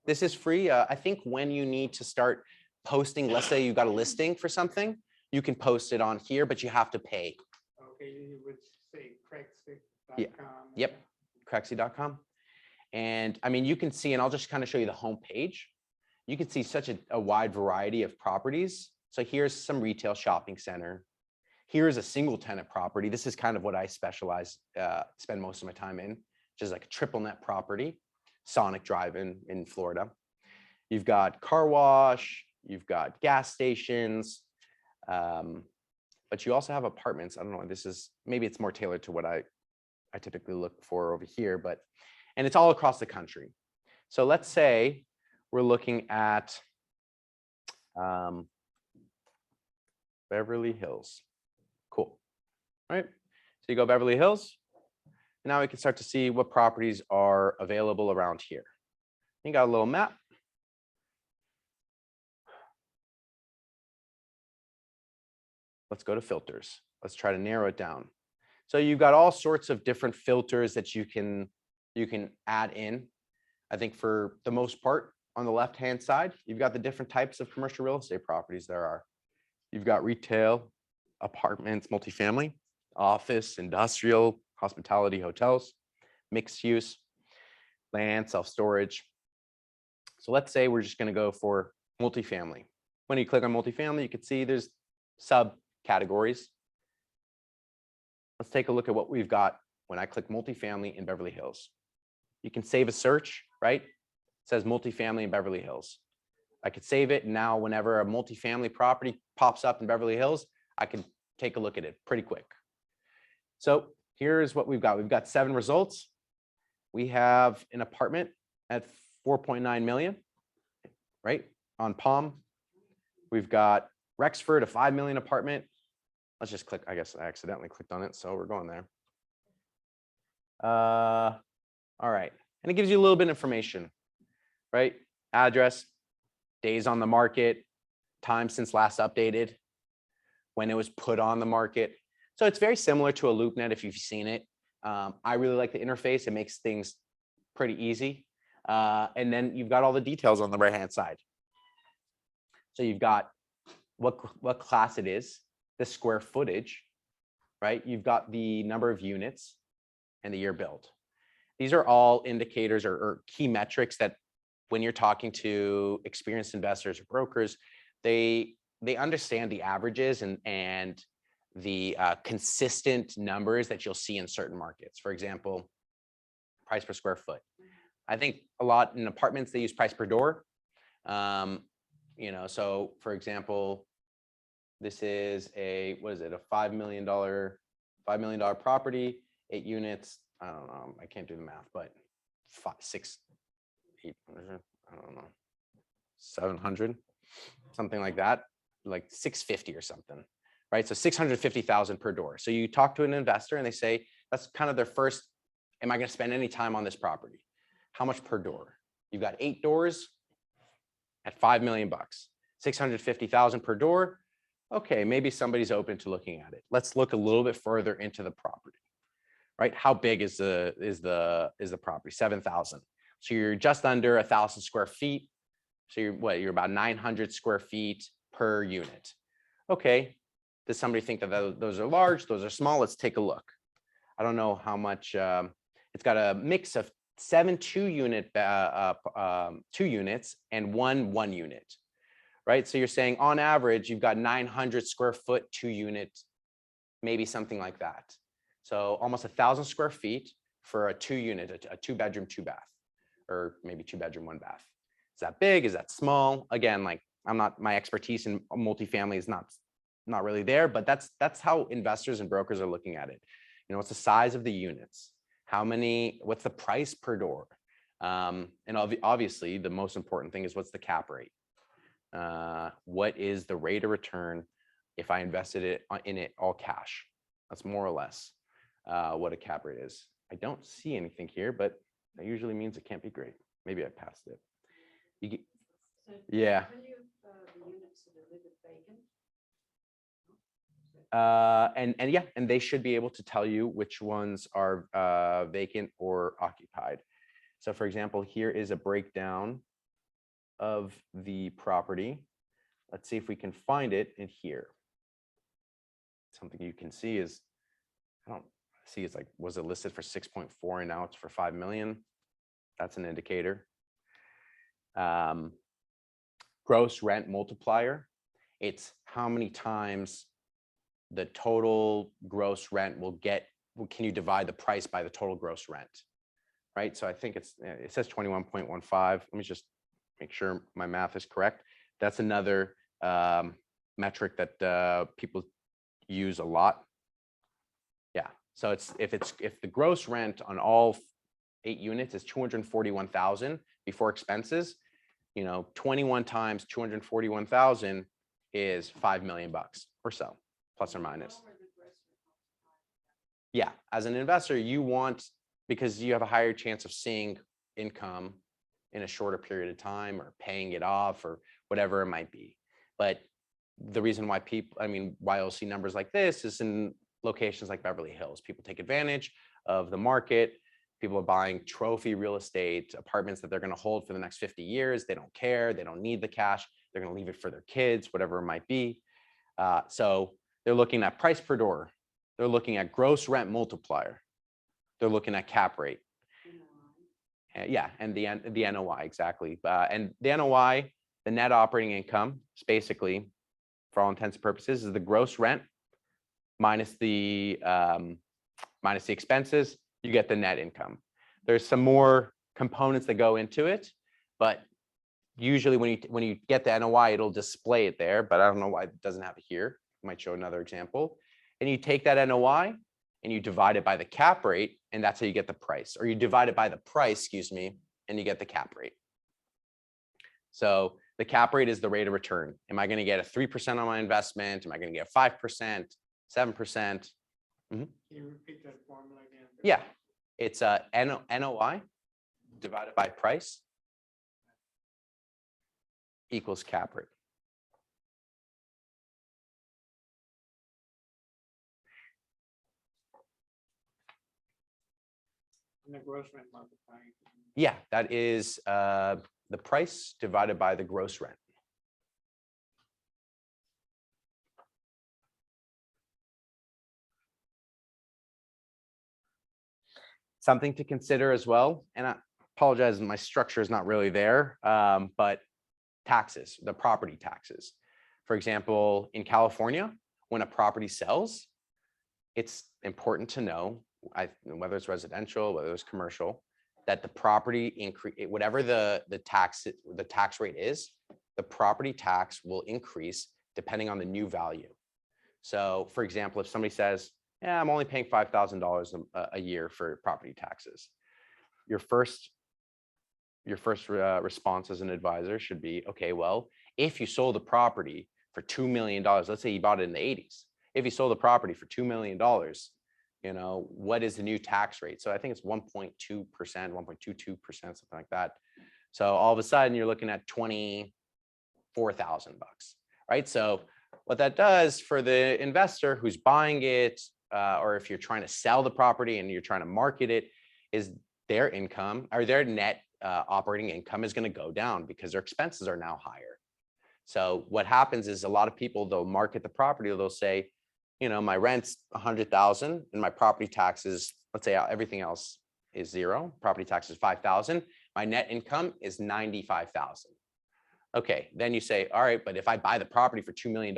This is free. I think when you need to start posting, let's say you got a listing for something, you can post it on here, but you have to pay. Okay, you would say Crexi.com. Yeah. Yep, Crexi.com. And I mean, you can see, and I'll just kind of show you the home page. You can see such a wide variety of properties. So here's some retail shopping center. Here's a single tenant property. This is kind of what I specialize, spend most of my time in, which is like a triple net property, Sonic Drive in Florida. You've got car wash, you've got gas stations, but you also have apartments. I don't know, this is, maybe it's more tailored to what I typically look for over here, but, and it's all across the country. So let's say we're looking at Beverly Hills. Cool. All right. So you go Beverly Hills. And now we can start to see what properties are available around here. You got a little map. Let's go to filters. Let's try to narrow it down. So you've got all sorts of different filters that you can add in. I think for the most part, on the left-hand side, you've got the different types of commercial real estate properties there are. You've got retail, apartments, multifamily, office, industrial, hospitality, hotels, mixed use, land, self-storage. So let's say we're just going to go for multifamily. When you click on multifamily, you can see there's subcategories. Let's take a look at what we've got when I click multifamily in Beverly Hills. You can save a search, right? It says multifamily in Beverly Hills. I could save it. Now, whenever a multifamily property pops up in Beverly Hills, I can take a look at it pretty quick. So here's what we've got. We've got 7 results. We have an apartment at 4.9 million, right? On Palm. We've got Rexford, a 5 million apartment. Let's just click. I guess I accidentally clicked on it, so we're going there. All right. And it gives you a little bit of information, right? Address, days on the market, time since last updated, when it was put on the market. So it's very similar to a LoopNet if you've seen it. I really like the interface. It makes things pretty easy. And then you've got all the details on the right-hand side. So you've got what class it is, the square footage, right? You've got the number of units and the year built. These are all indicators or key metrics that when you're talking to experienced investors or brokers, they they understand the averages and the consistent numbers that you'll see in certain markets. For example, price per square foot. I think a lot in apartments, they use price per door. You know, so for example, this is a, what is it, a $5 million property, 8 units. I don't know, I can't do the math, but 5, 6, 800, I don't know, 700, something like that, like 650 or something, right? So 650,000 per door. So you talk to an investor and they say, that's kind of their first, am I going to spend any time on this property? How much per door? You've got 8 doors at $5 million, 650,000 per door. Okay, maybe somebody's open to looking at it. Let's look a little bit further into the property, right? How big is the property? 7,000. So you're just under 1,000 square feet. So you're about 900 square feet per unit. Okay, does somebody think that those are large? Those are small? Let's take a look. I don't know how much. It's got a mix of 7 2 units and 1 unit, right? So you're saying on average, you've got 900 square foot 2 unit, maybe something like that. So almost 1,000 square feet for a 2 unit, a 2 bedroom, 2 bath, or maybe 2 bedroom, 1 bath. Is that big? Is that small? Again, like my expertise in multifamily is not really there, but that's how investors and brokers are looking at it. You know, what's the size of the units? What's the price per door? And obviously the most important thing is what's the cap rate? What is the rate of return if I invested in it all cash? That's more or less what a cap rate is. I don't see anything here, but that usually means it can't be great. Maybe I passed it. Yeah. And they should be able to tell you which ones are vacant or occupied. So for example, here is a breakdown of the property. Let's see if we can find it in here. Something you can see is, I don't see, it's like, was it listed for 6.4 and now it's for 5 million? That's an indicator. Gross rent multiplier. It's how many times the total gross rent can you divide the price by the total gross rent, right? So I think it says 21.15. Let me just make sure my math is correct. That's another metric that people use a lot. Yeah, so if the gross rent on all 8 units is 241,000 before expenses, you know, 21 times 241,000 is $5 million or so, plus or minus. Yeah, as an investor, you want, because you have a higher chance of seeing income in a shorter period of time or paying it off or whatever it might be. But the reason why why you'll see numbers like this is in locations like Beverly Hills. People take advantage of the market. People are buying trophy real estate, apartments that they're going to hold for the next 50 years. They don't care. They don't need the cash. They're going to leave it for their kids, whatever it might be. So they're looking at price per door. They're looking at gross rent multiplier. They're looking at cap rate. Yeah, and the NOI, exactly. And the NOI, the net operating income, is basically, for all intents and purposes, is the gross rent minus the expenses. You get the net income. There's some more components that go into it, but usually when you get the NOI, it'll display it there, but I don't know why it doesn't have it here. I might show another example. And you take that NOI and you divide it by the cap rate, and that's how you get the price. Or you divide it by the price, excuse me, and you get the cap rate. So the cap rate is the rate of return. Am I going to get a 3% on my investment? Am I going to get 5%, 7%? Can you repeat that formula again? Yeah, it's NOI divided by price equals cap rate. And the gross rent multiplying. Yeah, that is the price divided by the gross rent. Something to consider as well, and I apologize, my structure is not really there, but taxes, the property taxes. For example, in California, when a property sells, it's important to know, whether it's residential, whether it's commercial, that the property increase, whatever the tax rate is, the property tax will increase depending on the new value. So for example, if somebody says, yeah, I'm only paying $5,000 a year for property taxes, your first response as an advisor should be, okay, well, if you sold the property for $2 million, let's say you bought it in the 80s. If you sold the property for $2 million, you know, what is the new tax rate? So I think it's 1.2%, 1.22%, something like that. So all of a sudden you're looking at $24,000, right? So what that does for the investor who's buying it, or if you're trying to sell the property and you're trying to market it, is their income or their net operating income is going to go down because their expenses are now higher. So what happens is a lot of people, they'll market the property, they'll say, you know, my rent's 100,000 and my property taxes, let's say everything else is zero, property tax is 5,000, my net income is 95,000. Okay, then you say, all right, but if I buy the property for $2 million,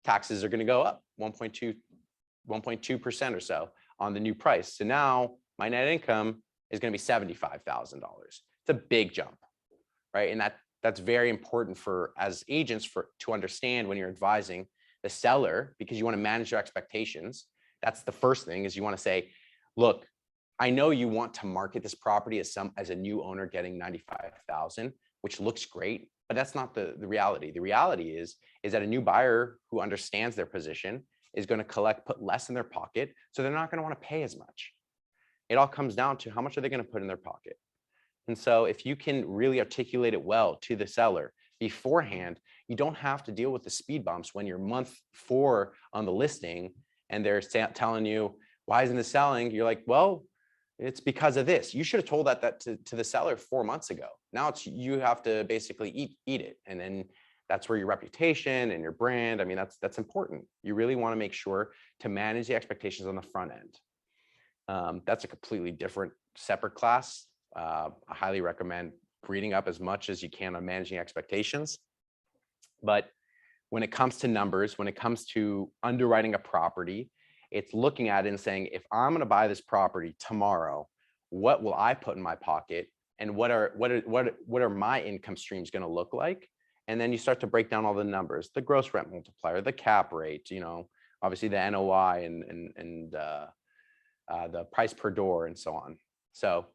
taxes are going to go up 1.2% or so on the new price. So now my net income is going to be $75,000. It's a big jump, right? And that's very important for as agents to understand when you're advising the seller, because you want to manage your expectations. That's the first thing, is you want to say, look, I know you want to market this property as a new owner getting 95,000, which looks great, but that's not the reality. The reality is that a new buyer who understands their position is going to put less in their pocket, so they're not going to want to pay as much. It all comes down to how much are they going to put in their pocket. And so if you can really articulate it well to the seller beforehand, you don't have to deal with the speed bumps when you're month 4 on the listing and they're telling you, why isn't this selling? You're like, well, it's because of this. You should have told that to the seller 4 months ago. Now you have to basically eat it. And then that's where your reputation and your brand, I mean, that's important. You really want to make sure to manage the expectations on the front end. That's a completely different separate class. I highly recommend reading up as much as you can on managing expectations. But when it comes to numbers, when it comes to underwriting a property, it's looking at it and saying, if I'm going to buy this property tomorrow, what will I put in my pocket, and what are my income streams going to look like? And then you start to break down all the numbers, the gross rent multiplier, the cap rate, you know, obviously the NOI and the price per door and so on. So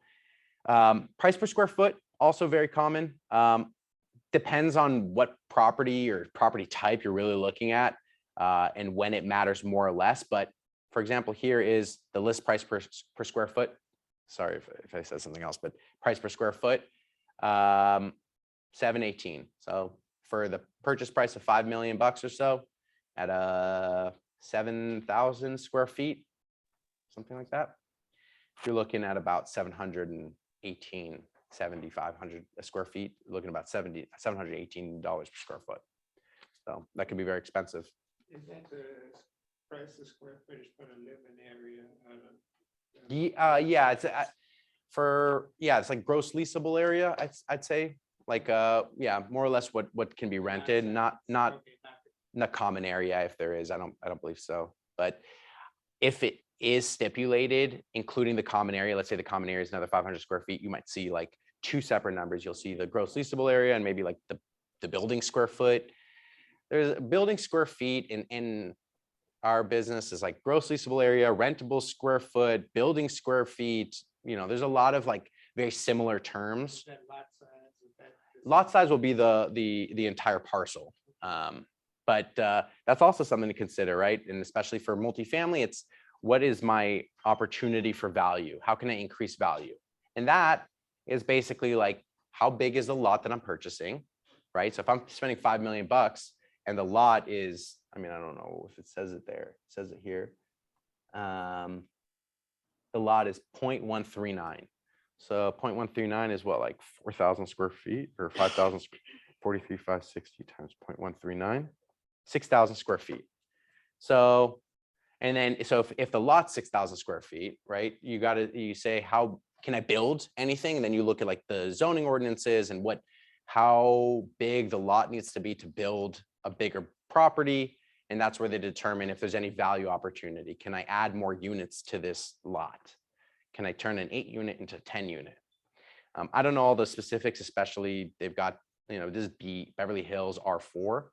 price per square foot, also very common. Depends on what property or property type you're really looking at and when it matters more or less. But for example, here is the list price per square foot. Sorry if I said something else, but price per square foot, $718. So for the purchase price of $5 million or so at 7,000 square feet, something like that, you're looking at about 7,500 square feet, looking at about $718 per square foot. So that can be very expensive. Is that the price of square footage for the living area? Yeah, it's it's like gross leasable area. I'd say, like yeah, more or less what can be rented, not the common area. If there is, I don't believe so. But if it is stipulated, including the common area, let's say the common area is another 500 square feet, you might see like 2 separate numbers. You'll see the gross leasable area and maybe like the building square foot. There's a building square feet in our business is like gross leasable area, rentable square foot, building square feet. You know, there's a lot of like very similar terms. Lot size will be the entire parcel. But that's also something to consider, right? And especially for multifamily, it's what is my opportunity for value? How can I increase value? And that is basically like, how big is the lot that I'm purchasing, right? So if I'm spending $5 million and the lot is, I mean, I don't know if it says it there, it says it here. The lot is 0.139. So 0.139 is what, like 4,000 square feet or 5,000, 43,560 times 0.139, 6,000 square feet. So, and then, so if the lot's 6,000 square feet, right, you say, how can I build anything? And then you look at like the zoning ordinances and how big the lot needs to be to build a bigger property. And that's where they determine if there's any value opportunity. Can I add more units to this lot? Can I turn an 8-unit into a 10-unit? I don't know all the specifics, especially they've got, this is Beverly Hills R4.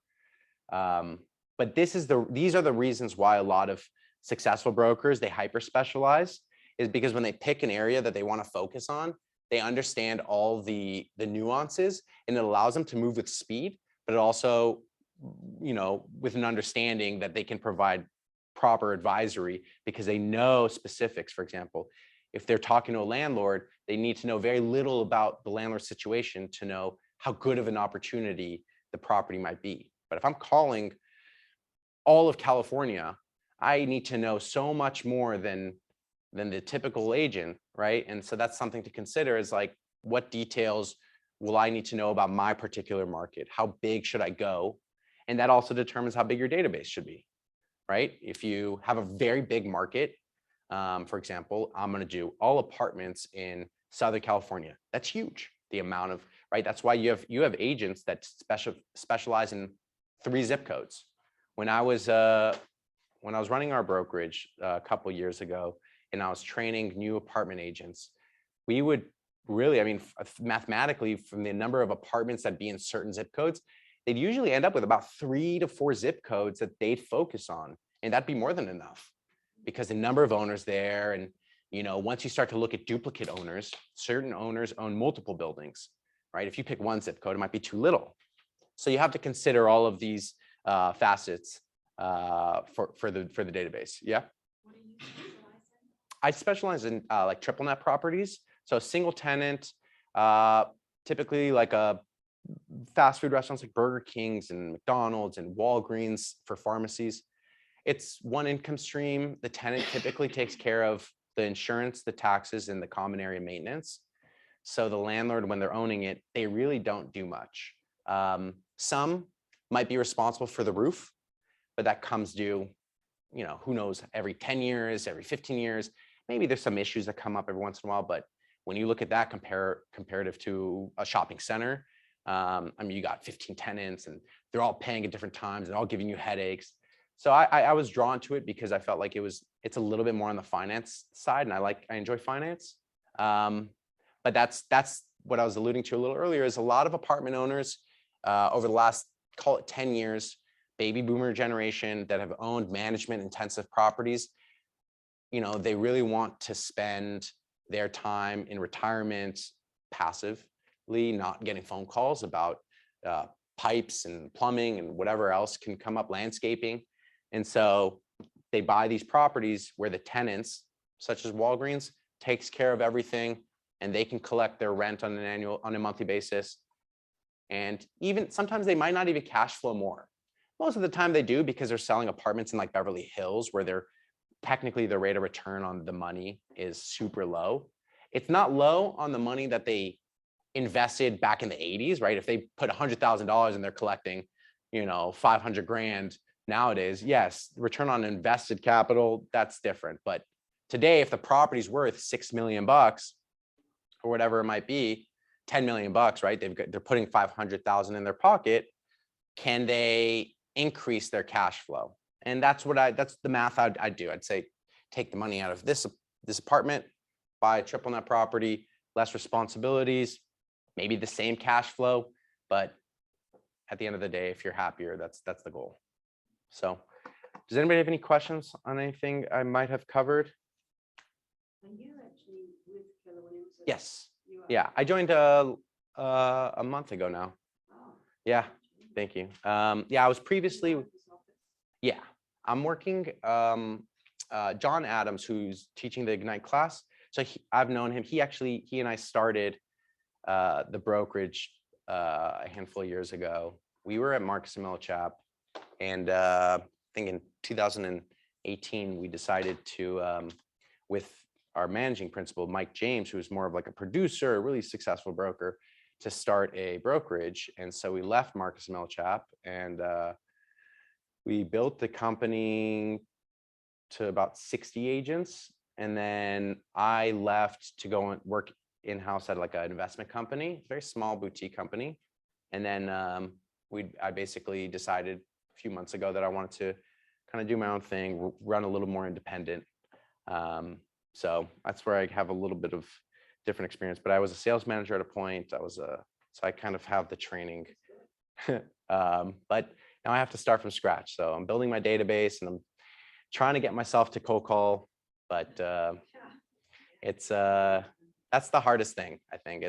But these are the reasons why a lot of successful brokers, they hyper specialize, is because when they pick an area that they want to focus on, they understand all the nuances, and it allows them to move with speed, but it also, with an understanding that they can provide proper advisory because they know specifics. For example, if they're talking to a landlord, they need to know very little about the landlord's situation to know how good of an opportunity the property might be. But if I'm calling all of California, I need to know so much more than the typical agent, right? And so that's something to consider, is like, what details will I need to know about my particular market? How big should I go? And that also determines how big your database should be, right? If you have a very big market, for example, I'm going to do all apartments in Southern California. That's huge. The amount of, right? That's why you have agents that specialize in 3 zip codes. When I was running our brokerage a couple years ago, and I was training new apartment agents, we would really, mathematically, from the number of apartments that'd be in certain zip codes, they'd usually end up with about 3 to 4 zip codes that they'd focus on. And that'd be more than enough, because the number of owners there, and once you start to look at duplicate owners, certain owners own multiple buildings, right? If you pick one zip code, it might be too little. So you have to consider all of these facets for the database. Yeah. What do you specialize in? I specialize in like triple net properties. So single tenant, typically like a fast food restaurants like Burger Kings and McDonald's and Walgreens for pharmacies. It's one income stream. The tenant typically takes care of the insurance, the taxes, and the common area maintenance. So the landlord, when they're owning it, they really don't do much. Some might be responsible for the roof, but that comes due, who knows, every 10 years, every 15 years. Maybe there's some issues that come up every once in a while, but when you look at that comparative to a shopping center, you got 15 tenants and they're all paying at different times and all giving you headaches. So I was drawn to it because I felt like it's a little bit more on the finance side, and I enjoy finance. But that's what I was alluding to a little earlier, is a lot of apartment owners over the last, call it 10 years, baby boomer generation that have owned management intensive properties, they really want to spend their time in retirement passively, not getting phone calls about pipes and plumbing and whatever else can come up, landscaping. And so they buy these properties where the tenants, such as Walgreens, takes care of everything, and they can collect their rent on a monthly basis. And even sometimes they might not even cash flow more. Most of the time they do, because they're selling apartments in like Beverly Hills, where technically the rate of return on the money is super low. It's not low on the money that they invested back in the 80s, right? If they put $100,000 and they're collecting, 500 grand nowadays, yes, return on invested capital, that's different. But today, if the property's worth $6 million or whatever it might be, $10 million, right? They're putting 500,000 in their pocket. Can they increase their cash flow? And that's the math I'd do. I'd say, take the money out of this apartment, buy a triple net property, less responsibilities, maybe the same cash flow, but at the end of the day, if you're happier, that's the goal. So does anybody have any questions on anything I might have covered? Are you actually with Keller Williams? Yes. You are? Yeah, I joined a month ago now. Oh. Yeah, thank you. Yeah, I was previously, You like this office? yeah, I'm working, John Adams, who's teaching the Ignite class. So I've known him. He and I started the brokerage a handful of years ago. We were at Marcus & Millichap, and I think in 2018, we decided to, with our managing principal, Mike James, who's more of like a producer, a really successful broker, to start a brokerage. And so we left Marcus & Millichap, and we built the company to about 60 agents. And then I left to go and work in-house at like an investment company, very small boutique company. And then I basically decided a few months ago that I wanted to kind of do my own thing, run a little more independent. So that's where I have a little bit of different experience, but I was a sales manager at a point. So I kind of have the training, but now I have to start from scratch. So I'm building my database and I'm trying to get myself to cold call, but that's the hardest thing. I think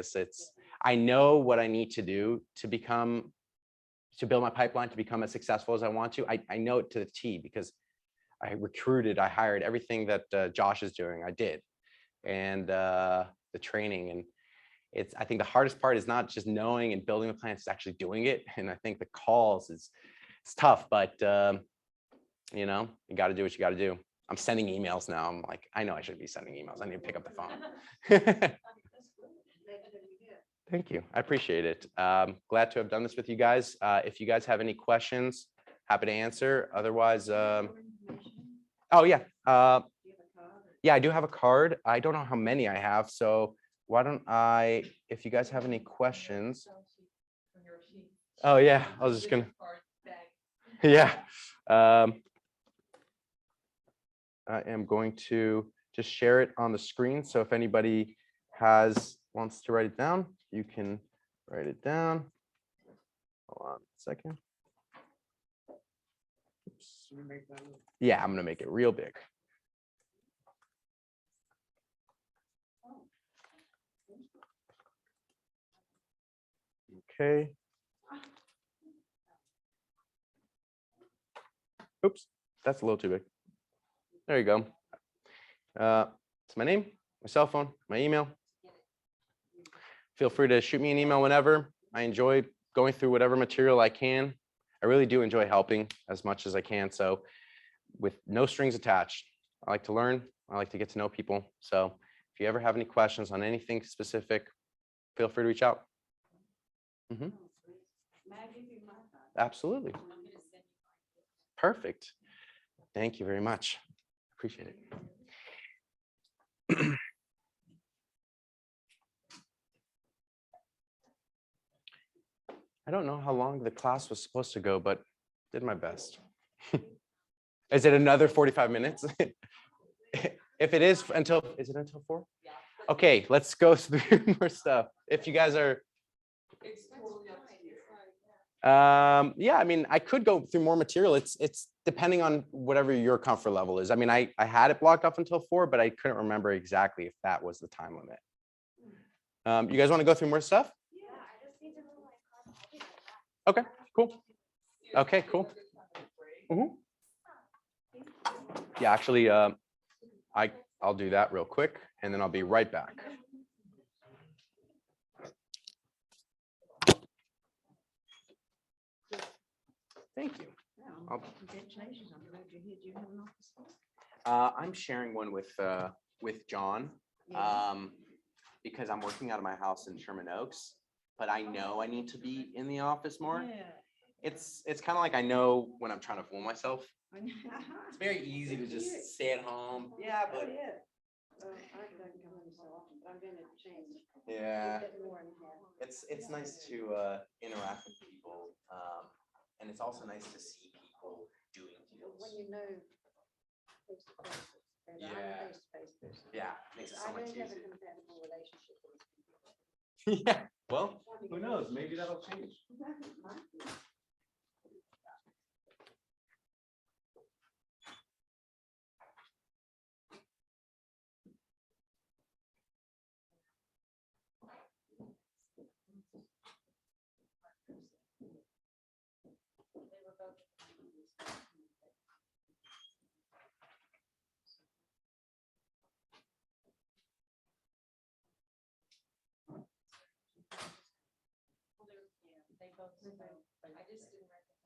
I know what I need to do to build my pipeline to become as successful as I want to. I know it to the T because I hired everything that Josh is doing. I did, and the training, and I think the hardest part is not just knowing and building the plan, it's actually doing it. And I think the calls it's tough, but you know, you got to do what you got to do. I'm sending emails now. I'm like, I know I shouldn't be sending emails. I need to pick up the phone. Thank you. I appreciate it. Glad to have done this with you guys. If you guys have any questions, happy to answer. Otherwise, oh yeah. Yeah, I do have a card. I don't know how many I have. So why don't if you guys have any questions. Oh yeah, I was just gonna. Yeah. I am going to just share it on the screen. So if anybody wants to write it down, you can write it down. Hold on a second. Oops. Yeah, I'm gonna make it real big. Okay. Oops, that's a little too big. There you go. It's my name, my cell phone, my email. Feel free to shoot me an email whenever. I enjoy going through whatever material I can. I really do enjoy helping as much as I can. So with no strings attached, I like to learn. I like to get to know people. So if you ever have any questions on anything specific, feel free to reach out. Mm-hmm. Absolutely. Perfect. Thank you very much. Appreciate it. I don't know how long the class was supposed to go, but did my best. Is it another 45 minutes? If it is until 4? Okay, let's go through more stuff. If you guys are, yeah, I mean, I could go through more material. It's depending on whatever your comfort level is. I mean, I had it blocked off until 4, but I couldn't remember exactly if that was the time limit. You guys want to go through more stuff? Okay, cool. Okay, cool. Mm-hmm. Yeah, actually, I'll do that real quick, and then I'll be right back. Thank you. I'm sharing one with John because I'm working out of my house in Sherman Oaks, but I know I need to be in the office more. It's kind of like I know when I'm trying to fool myself. It's very easy to just stay at home. Yeah, but yeah, it's nice to interact with people, and it's also nice to see people doing deals. When you know face to face. Yeah. Yeah, makes it so much easier. Yeah. Well, who knows? Maybe that'll change. I just didn't recognize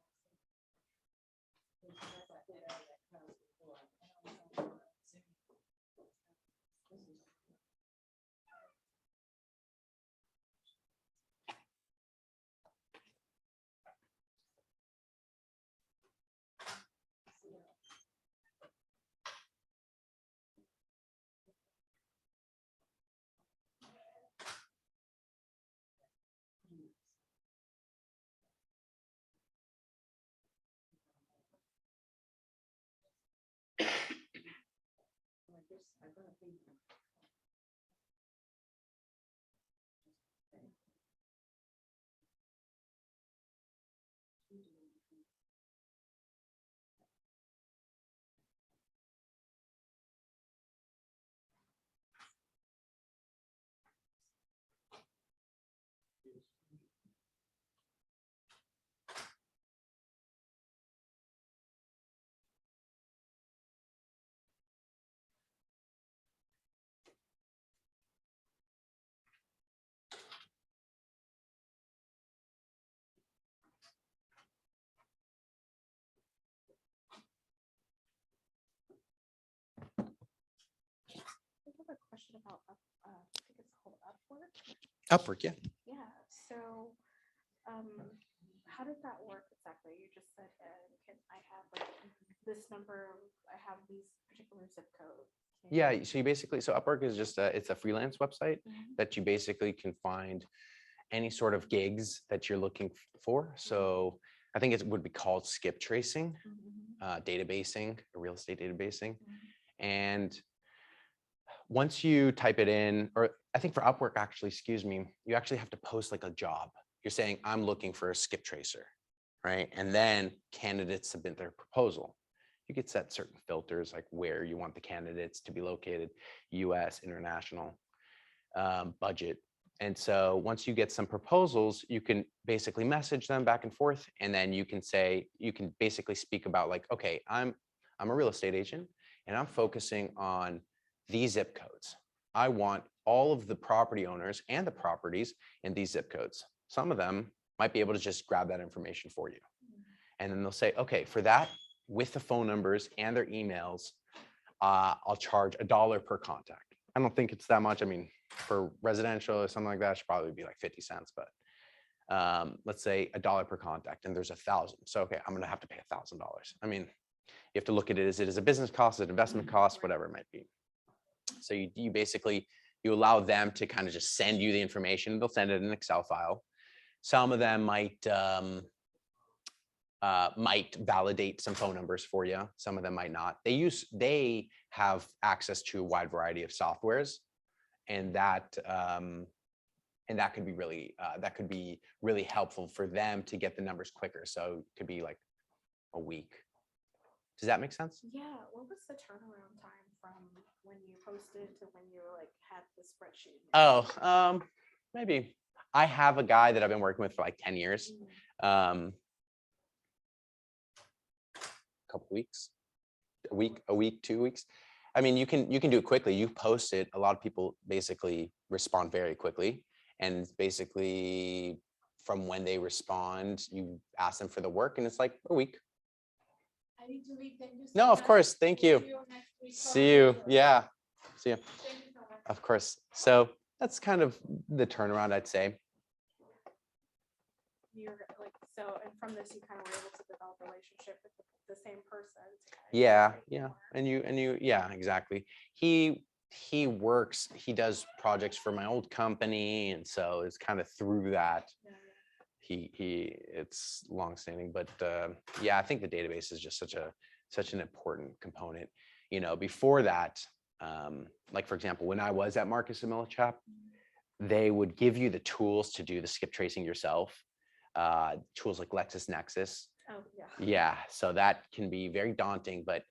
I have a question about, I think it's called Upwork. Upwork, yeah. Yeah, so, how does that work exactly? You just said, can I have like this number, I have these particular zip codes. Yeah, so you basically, so Upwork is just it's a freelance website that you basically can find any sort of gigs that you're looking for. So I think it would be called skip tracing, databasing, real estate databasing. And once you type it in, or I think for Upwork, actually, excuse me, you actually have to post like a job. You're saying, I'm looking for a skip tracer, right? And then candidates submit their proposal. You could set certain filters like where you want the candidates to be located, US, international, budget. And so once you get some proposals, you can basically message them back and forth. And then you can say, you can basically speak about like, okay, I'm a real estate agent and I'm focusing on these zip codes. I want all of the property owners and the properties in these zip codes. Some of them might be able to just grab that information for you. And then they'll say, okay, for that, with the phone numbers and their emails, I'll charge $1 per contact. I don't think it's that much. I mean, for residential or something like that, it should probably be like 50 cents, but let's say $1 per contact and there's 1,000. So, okay, I'm gonna have to pay $1,000. I mean, you have to look at it as a business cost, an investment cost, whatever it might be. So you basically, you allow them to kind of just send you the information. They'll send it in an Excel file. Some of them might validate some phone numbers for you. Some of them might not. They have access to a wide variety of softwares, and that could be really helpful for them to get the numbers quicker. So it could be like a week. Does that make sense? Yeah, what was the turnaround time from when you posted to when you like had the spreadsheet? Oh, maybe. I have a guy that I've been working with for like 10 years. Couple weeks, a week, 2 weeks. I mean, you can do it quickly. You post it. A lot of people basically respond very quickly. And basically from when they respond, you ask them for the work and it's like a week. I need to leave. Thank you so No, of much. course. Thank you. See you next week. See you. Yeah. See you. Thank you so much. Of course. So that's kind of the turnaround, I'd say. You're like, so, and from this, you kind of were able to develop a relationship with the same person. to kind of Yeah, create yeah. more. And you, yeah, exactly. He does projects for my old company. And so it's kind of through that. Yeah. It's longstanding, but yeah, I think the database is just such an important component. You know, before that, like for example, when I was at Marcus and Millichap, they would give you the tools to do the skip tracing yourself. Tools like LexisNexis. Oh, yeah. Yeah, so that can be very daunting, but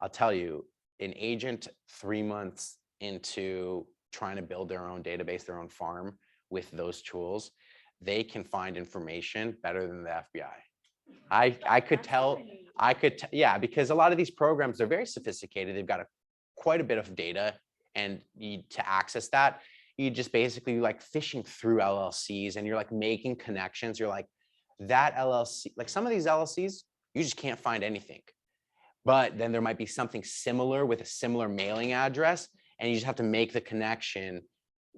I'll tell you, an agent 3 months into trying to build their own database, their own farm with those tools, they can find information better than the FBI. I could tell, yeah, because a lot of these programs, they're very sophisticated. They've got quite a bit of data, and to access that, you just basically like fishing through LLCs and you're like making connections. You're like, that LLC, like some of these LLCs, you just can't find anything. But then there might be something similar with a similar mailing address, and you just have to make the connection.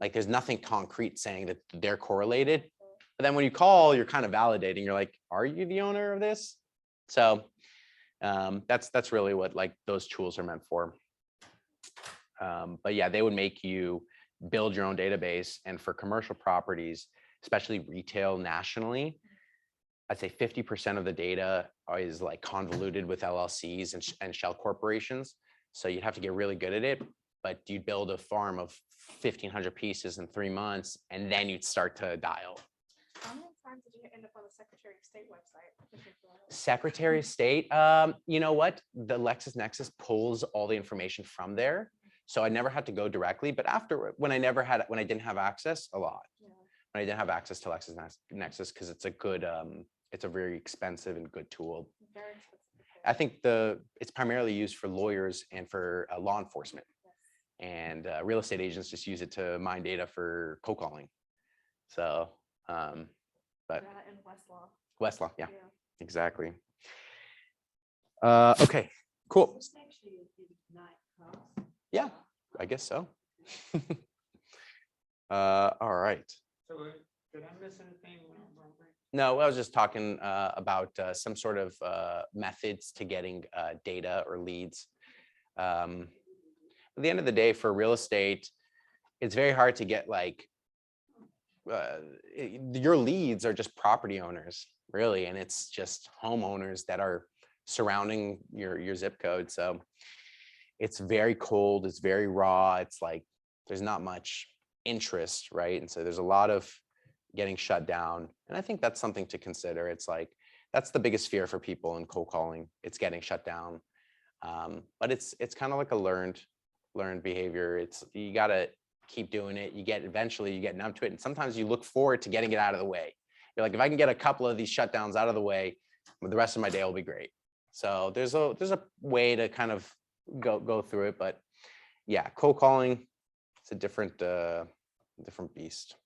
Like there's nothing concrete saying that they're correlated. But then when you call, you're kind of validating. You're like, are you the owner of this? So that's really what like those tools are meant for. But yeah, they would make you build your own database. And for commercial properties, especially retail nationally, I'd say 50% of the data is like convoluted with LLCs and shell corporations. So you'd have to get really good at it. but you'd build a farm of 1,500 pieces in 3 months, and then you'd start to dial. How many times did you end up on the Secretary of State website? looking for it? Secretary of State, you know what? The LexisNexis pulls all the information from there. So I never had to go directly, but after, when I didn't have access, a lot. Yeah. When I didn't have access to LexisNexis, because it's a good, it's a very expensive and good tool. Very expensive to pay. I think it's primarily used for lawyers and for law enforcement. And real estate agents just use it to mine data for cold calling. So, but Yeah, in Westlaw. Westlaw, yeah, Yeah. exactly. Okay, cool. Yeah, I guess so. All right. So did I miss anything? No, I was just talking about some sort of methods to getting data or leads. At the end of the day, for real estate, it's very hard to get like your leads are just property owners, really, and it's just homeowners that are surrounding your zip code. So it's very cold, it's very raw. It's like there's not much interest, right? And so there's a lot of getting shut down. And I think that's something to consider. It's like that's the biggest fear for people in cold calling. It's getting shut down. But it's kind of like a learned behavior. You got to keep doing it. Eventually you get numb to it. And sometimes you look forward to getting it out of the way. You're like, if I can get a couple of these shutdowns out of the way, the rest of my day will be great. So there's a way to kind of go through it. But yeah, cold calling, it's a different beast.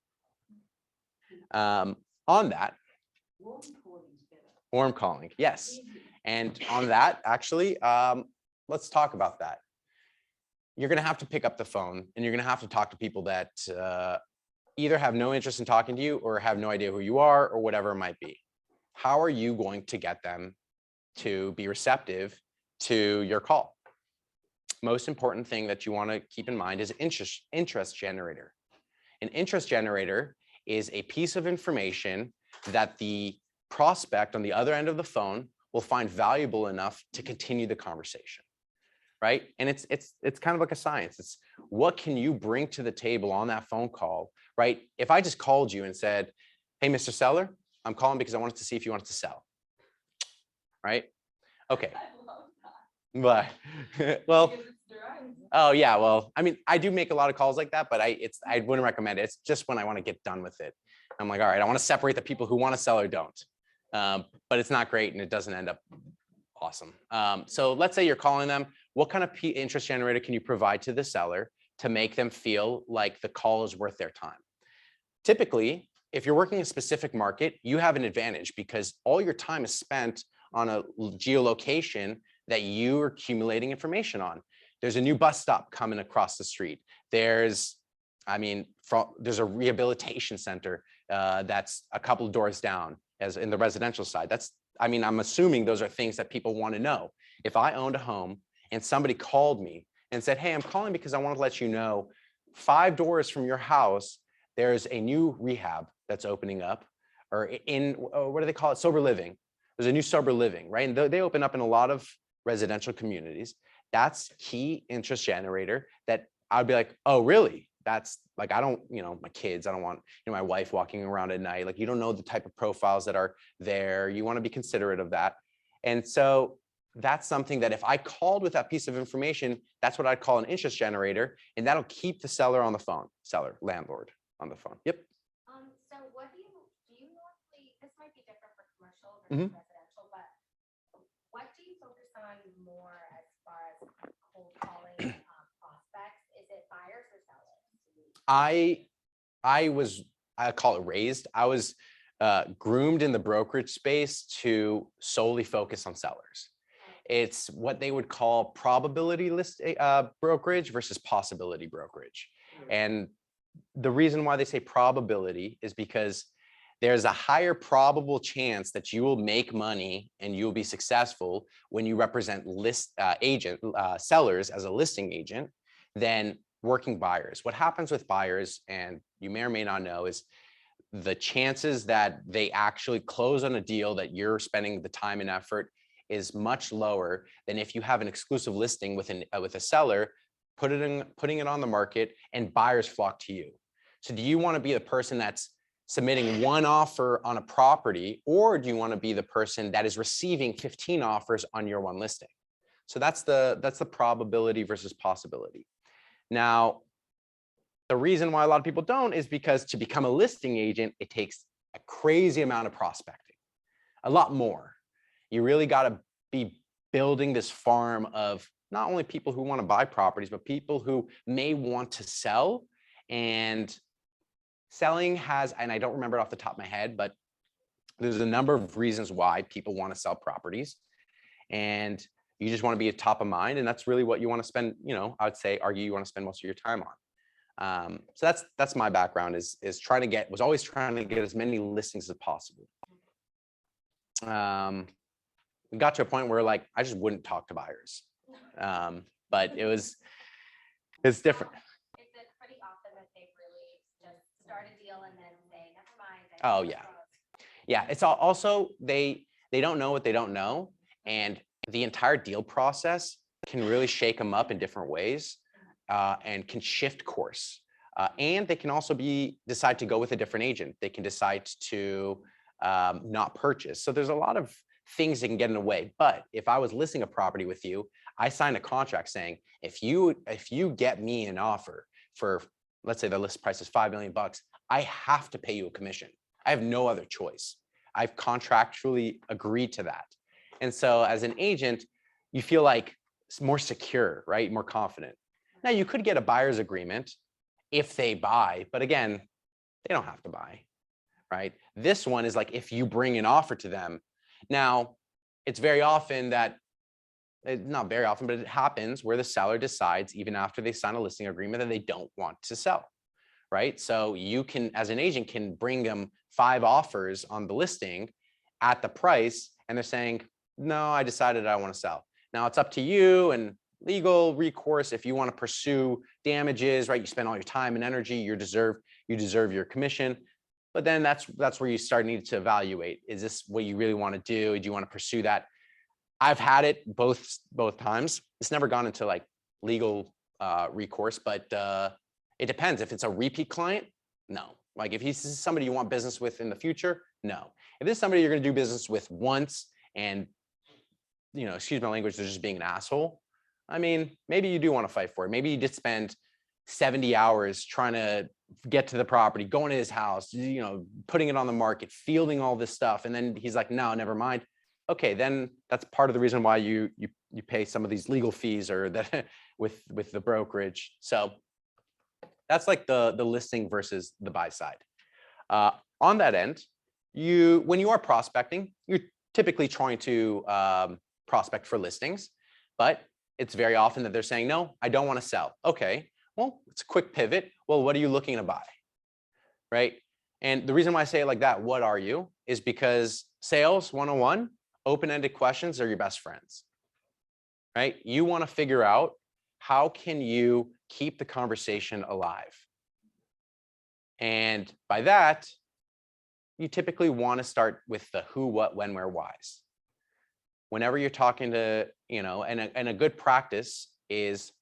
On that, warm calling, yes. And on that, actually, let's talk about that. You're going to have to pick up the phone and you're going to have to talk to people that either have no interest in talking to you or have no idea who you are or whatever it might be. How are you going to get them to be receptive to your call? Most important thing that you want to keep in mind is interest generator. An interest generator is a piece of information that the prospect on the other end of the phone will find valuable enough to continue the conversation, right? And it's kind of like a science. It's what can you bring to the table on that phone call, right? If I just called you and said, hey, Mr. Seller, I'm calling because I wanted to see if you wanted to sell, right? Okay. But, well, oh yeah, well, I mean, I do make a lot of calls like that, but I wouldn't recommend it. It's just when I want to get done with it. I'm like, all right, I want to separate the people who want to sell or don't. But it's not great and it doesn't end up awesome. So let's say you're calling them. What kind of interest generator can you provide to the seller to make them feel like the call is worth their time? Typically, if you're working in a specific market, you have an advantage because all your time is spent on a geolocation that you are accumulating information on. There's a new bus stop coming across the street. There's a rehabilitation center that's a couple of doors down as in the residential side. I'm assuming those are things that people want to know. If I owned a home and somebody called me and said, hey, I'm calling because I want to let you know 5 doors from your house, there's a new rehab that's opening up, or what do they call it? Sober living. There's a new sober living, right? And they open up in a lot of residential communities. That's key interest generator that I'd be like, oh, really? That's like, I don't, my kids, I don't want, my wife walking around at night. Like, you don't know the type of profiles that are there. You want to be considerate of that. And so that's something that if I called with that piece of information, that's what I'd call an interest generator. And that'll keep the seller on the phone, landlord on the phone. Yep. So what do you normally, this might be different for commercial Mhm. versus residential, but what do you focus on more as far as cold calling prospects? Is it buyers or sellers? I call it raised. I was groomed in the brokerage space to solely focus on sellers. It's what they would call probability brokerage versus possibility brokerage. And the reason why they say probability is because there's a higher probable chance that you will make money and you'll be successful when you represent sellers as a listing agent than working buyers. What happens with buyers, and you may or may not know, is the chances that they actually close on a deal that you're spending the time and effort is much lower than if you have an exclusive listing with a seller putting it on the market, and buyers flock to you. So do you want to be the person that's submitting one offer on a property, or do you want to be the person that is receiving 15 offers on your one listing? So that's the probability versus possibility. Now, the reason why a lot of people don't is because to become a listing agent, it takes a crazy amount of prospecting, a lot more. You really got to be building this farm of not only people who want to buy properties, but people who may want to sell. And selling has, and I don't remember it off the top of my head, but there's a number of reasons why people want to sell properties. And you just want to be a top of mind. And that's really what you want to spend, I would say, argue you want to spend most of your time on. So that's my background was always trying to get as many listings as possible. We got to a point where like, I just wouldn't talk to buyers. But it's different. Is it pretty often that they really just start a deal and then say, never mind? Oh yeah. Yeah, it's also, they don't know what they don't know. And the entire deal process can really shake them up in different ways and can shift course. And they can also decide to go with a different agent. They can decide to not purchase. So there's a lot of things that can get in the way. But if I was listing a property with you, I signed a contract saying, if you get me an offer for, let's say the list price is $5 million, I have to pay you a commission. I have no other choice. I've contractually agreed to that. And so as an agent, you feel like it's more secure, right? More confident. Now you could get a buyer's agreement if they buy, but again, they don't have to buy, right? This one is like, if you bring an offer to them. Now, it's very often that, not very often, but it happens where the seller decides even after they sign a listing agreement that they don't want to sell, right? So you can, as an agent, can bring them 5 offers on the listing at the price, and they're saying, no, I decided I want to sell. Now it's up to you and legal recourse. If you want to pursue damages, right? You spend all your time and energy, you deserve your commission. But then that's where you start needing to evaluate. Is this what you really want to do? Do you want to pursue that? I've had it both times. It's never gone into like legal recourse, but it depends. If it's a repeat client, no. Like if he's somebody you want business with in the future, no. If this is somebody you're going to do business with once and, excuse my language, they're just being an asshole, I mean, maybe you do want to fight for it. Maybe you did spend 70 hours trying to get to the property, going to his house, putting it on the market, fielding all this stuff. And then he's like, no, never mind. Okay, then that's part of the reason why you pay some of these legal fees or that with the brokerage. So that's like the listing versus the buy side. On that end, when you are prospecting, you're typically trying to prospect for listings, but it's very often that they're saying, no, I don't want to sell. Okay, well, it's a quick pivot. Well, what are you looking to buy? Right? And the reason why I say it like that, what are you, is because sales 101, open-ended questions are your best friends, right? You want to figure out how can you keep the conversation alive? And by that, you typically want to start with the who, what, when, where, whys. Whenever you're talking to, and a good practice is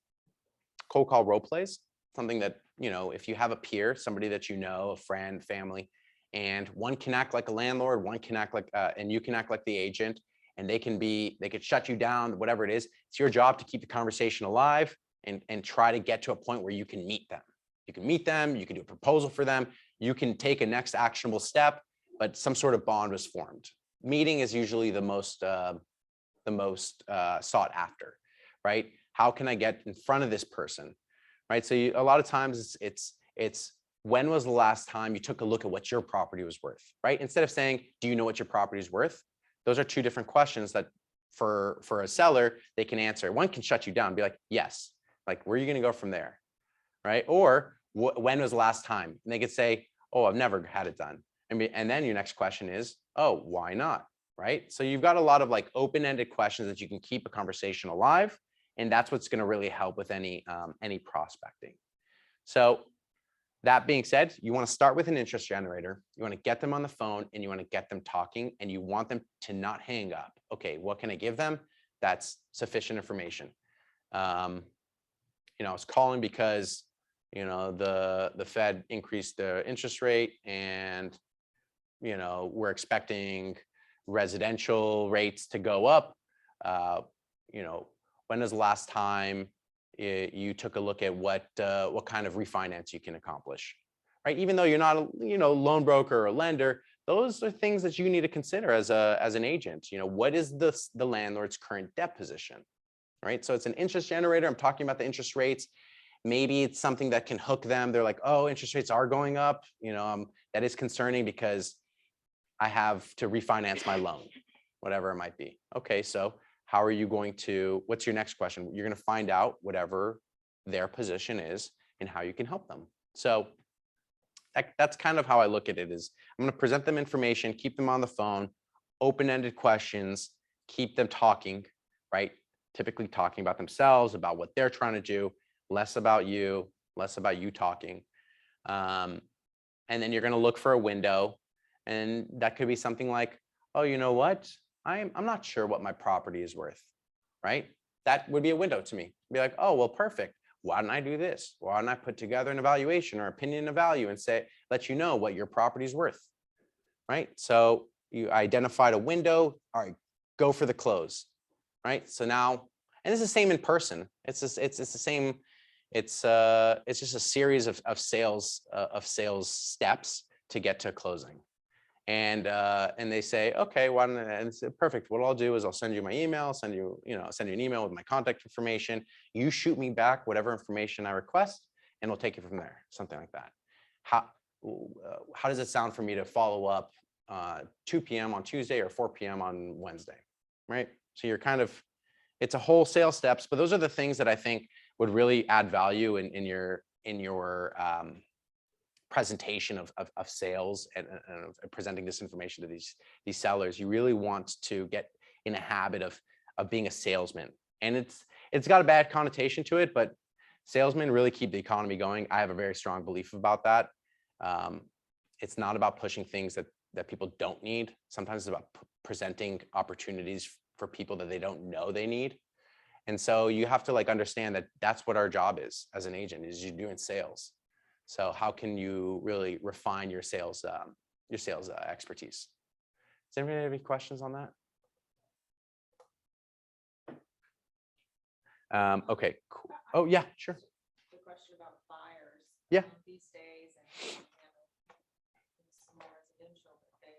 cold call role plays, something that, if you have a peer, somebody that a friend, family, and one can act like a landlord, one can act like, and you can act like the agent, and they could shut you down, whatever it is. It's your job to keep the conversation alive and try to get to a point where you can meet them. You can meet them, you can do a proposal for them, you can take a next actionable step, but some sort of bond was formed. Meeting is usually the most sought after, right? How can I get in front of this person, right? So a lot of times it's when was the last time you took a look at what your property was worth, right? Instead of saying, do you know what your property is worth? Those are 2 different questions that for a seller, they can answer. One can shut you down, be like, yes, like, where are you going to go from there, right? Or when was the last time? And they could say, oh, I've never had it done. And then your next question is, oh, why not? Right? So you've got a lot of like open-ended questions that you can keep a conversation alive. And that's what's going to really help with any prospecting. So that being said, you want to start with an interest generator. You want to get them on the phone and you want to get them talking and you want them to not hang up. Okay, what can I give them? That's sufficient information. I was calling because, the Fed increased the interest rate, and, we're expecting residential rates to go up. When is the last time you took a look at what kind of refinance you can accomplish, right? Even though you're not a loan broker or a lender, those are things that you need to consider as an agent. What is the landlord's current debt position, right? So it's an interest generator. I'm talking about the interest rates. Maybe it's something that can hook them. They're like, oh, interest rates are going up. That is concerning because I have to refinance my loan, whatever it might be. Okay, so how are you going to, what's your next question? You're going to find out whatever their position is and how you can help them. So that's kind of how I look at it. Is I'm going to present them information, keep them on the phone, open-ended questions, keep them talking, right? Typically talking about themselves, about what they're trying to do, less about you talking. And then you're going to look for a window, and that could be something like, oh, you know what? I'm not sure what my property is worth, right? That would be a window to me. Be like, oh, well, perfect. Why don't I do this? Why don't I put together an evaluation or opinion of value and let you know what your property is worth, right? So you identified a window. All right, go for the close, right? So now, and it's the same in person. It's the same. It's just a series of sales steps to get to closing. And they say, okay, why don't I, and it's perfect. What I'll do is I'll send you my email, send you an email with my contact information. You shoot me back whatever information I request, and we'll take it from there. Something like that. How does it sound for me to follow up 2 p.m. on Tuesday or 4 p.m. on Wednesday, right? So you're kind of, it's a whole sales steps, but those are the things that I think would really add value in your presentation of sales and presenting this information to these sellers. You really want to get in a habit of being a salesman, and it's got a bad connotation to it, but salesmen really keep the economy going. I have a very strong belief about that. It's not about pushing things that people don't need. Sometimes it's about presenting opportunities for people that they don't know they need. And so you have to understand that that's what our job is as an agent, is you're doing sales. So how can you really refine your sales expertise? Does anybody have any questions on that? Okay, cool. Oh yeah, sure. The question about buyers. Yeah. These days, and small residential, but they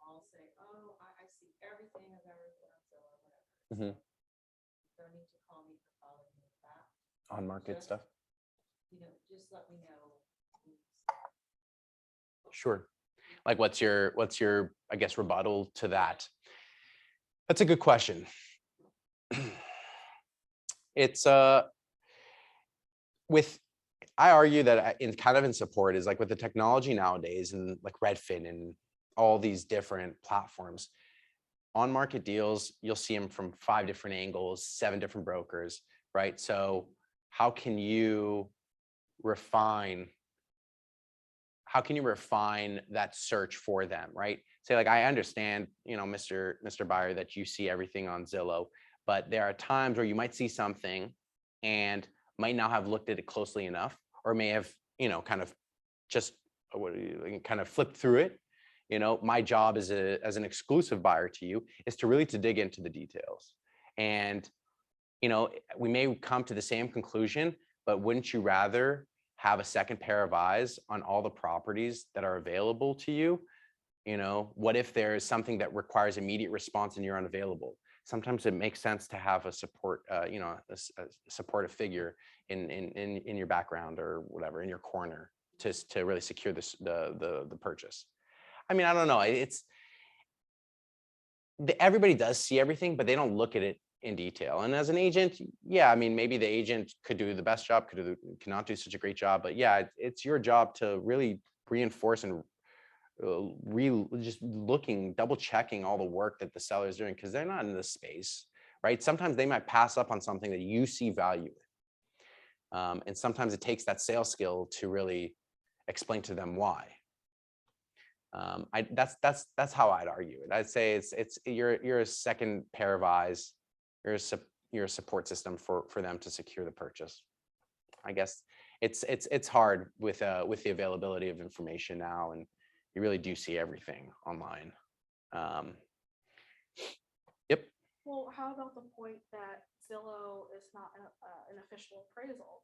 all say, oh, I see everything I've ever put on sale or whatever. Mm-hmm. You don't need to call me for following me back. On market stuff. Just let me know. Sure. Like what's your, I guess, rebuttal to that? That's a good question. It's I argue that in support is with the technology nowadays and Redfin and all these different platforms, on market deals, you'll see them from 5 different angles, 7 different brokers, right? So how can you refine that search for them, right? Say I understand, Mr. Buyer, that you see everything on Zillow, but there are times where you might see something and might not have looked at it closely enough, or may have, kind of flipped through it. My job as an exclusive buyer to you is to dig into the details. And, we may come to the same conclusion, but wouldn't you rather have a second pair of eyes on all the properties that are available to you? What if there's something that requires immediate response and you're unavailable? Sometimes it makes sense to have a support, a supportive figure in your background or whatever, in your corner, to really secure the purchase. I mean, I don't know. Everybody does see everything, but they don't look at it in detail. And as an agent, yeah, I mean, maybe the agent could do the best job, cannot do such a great job, but yeah, it's your job to really reinforce and just double checking all the work that the seller is doing, because they're not in this space, right? Sometimes they might pass up on something that you see value in. And sometimes it takes that sales skill to really explain to them why. That's how I'd argue it. I'd say you're a second pair of eyes. You're a support system for them to secure the purchase. I guess it's hard with the availability of information now, and you really do see everything online. Yep. Well, how about the point that Zillow is not an official appraisal?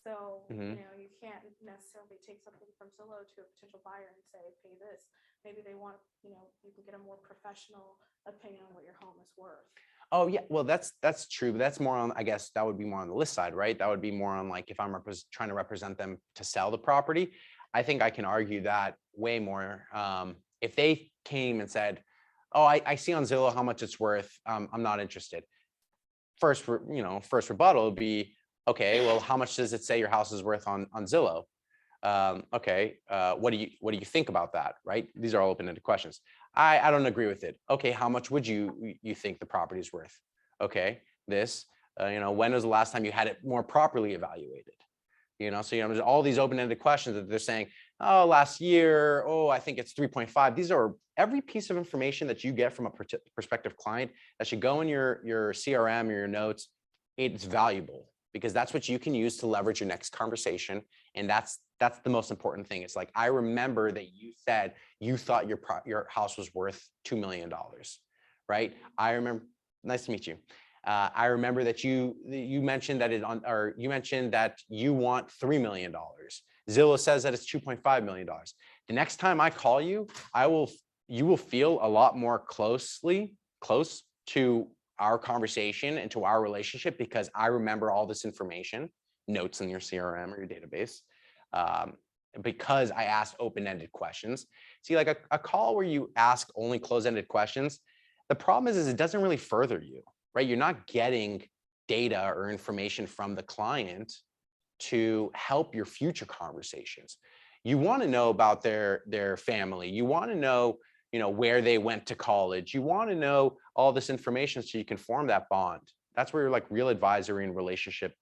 So, Mhm. you can't necessarily take something from Zillow to a potential buyer and say, pay this. Maybe they want, you can get a more professional opinion on what your home is worth. Oh yeah, well that's true, but that's more on, I guess that would be more on the list side, right? That would be more on like if I'm trying to represent them to sell the property. I think I can argue that way more. If they came and said, "Oh, I see on Zillow how much it's worth. I'm not interested." First rebuttal would be, "Okay, well, how much does it say your house is worth on Zillow?" Okay, what do you think about that, right? These are all open-ended questions. I don't agree with it. Okay, how much would you think the property is worth? Okay, this, when was the last time you had it more properly evaluated? So there's all these open-ended questions that they're saying, oh, last year, oh, I think it's 3.5. These are every piece of information that you get from a prospective client that should go in your CRM or your notes. It's valuable because that's what you can use to leverage your next conversation. And that's the most important thing. It's like, I remember that you said you thought your house was worth $2 million, right? I remember, nice to meet you. I remember that you mentioned that you mentioned that you want $3 million. Zillow says that it's $2.5 million. The next time I call you, you will feel a lot more close to our conversation and to our relationship because I remember all this information, notes in your CRM or your database, because I asked open-ended questions. See, like a call where you ask only close-ended questions, the problem is it doesn't really further you, right? You're not getting data or information from the client to help your future conversations. You want to know about their family. You want to know, where they went to college. You want to know all this information so you can form that bond. That's where like real advisory and relationship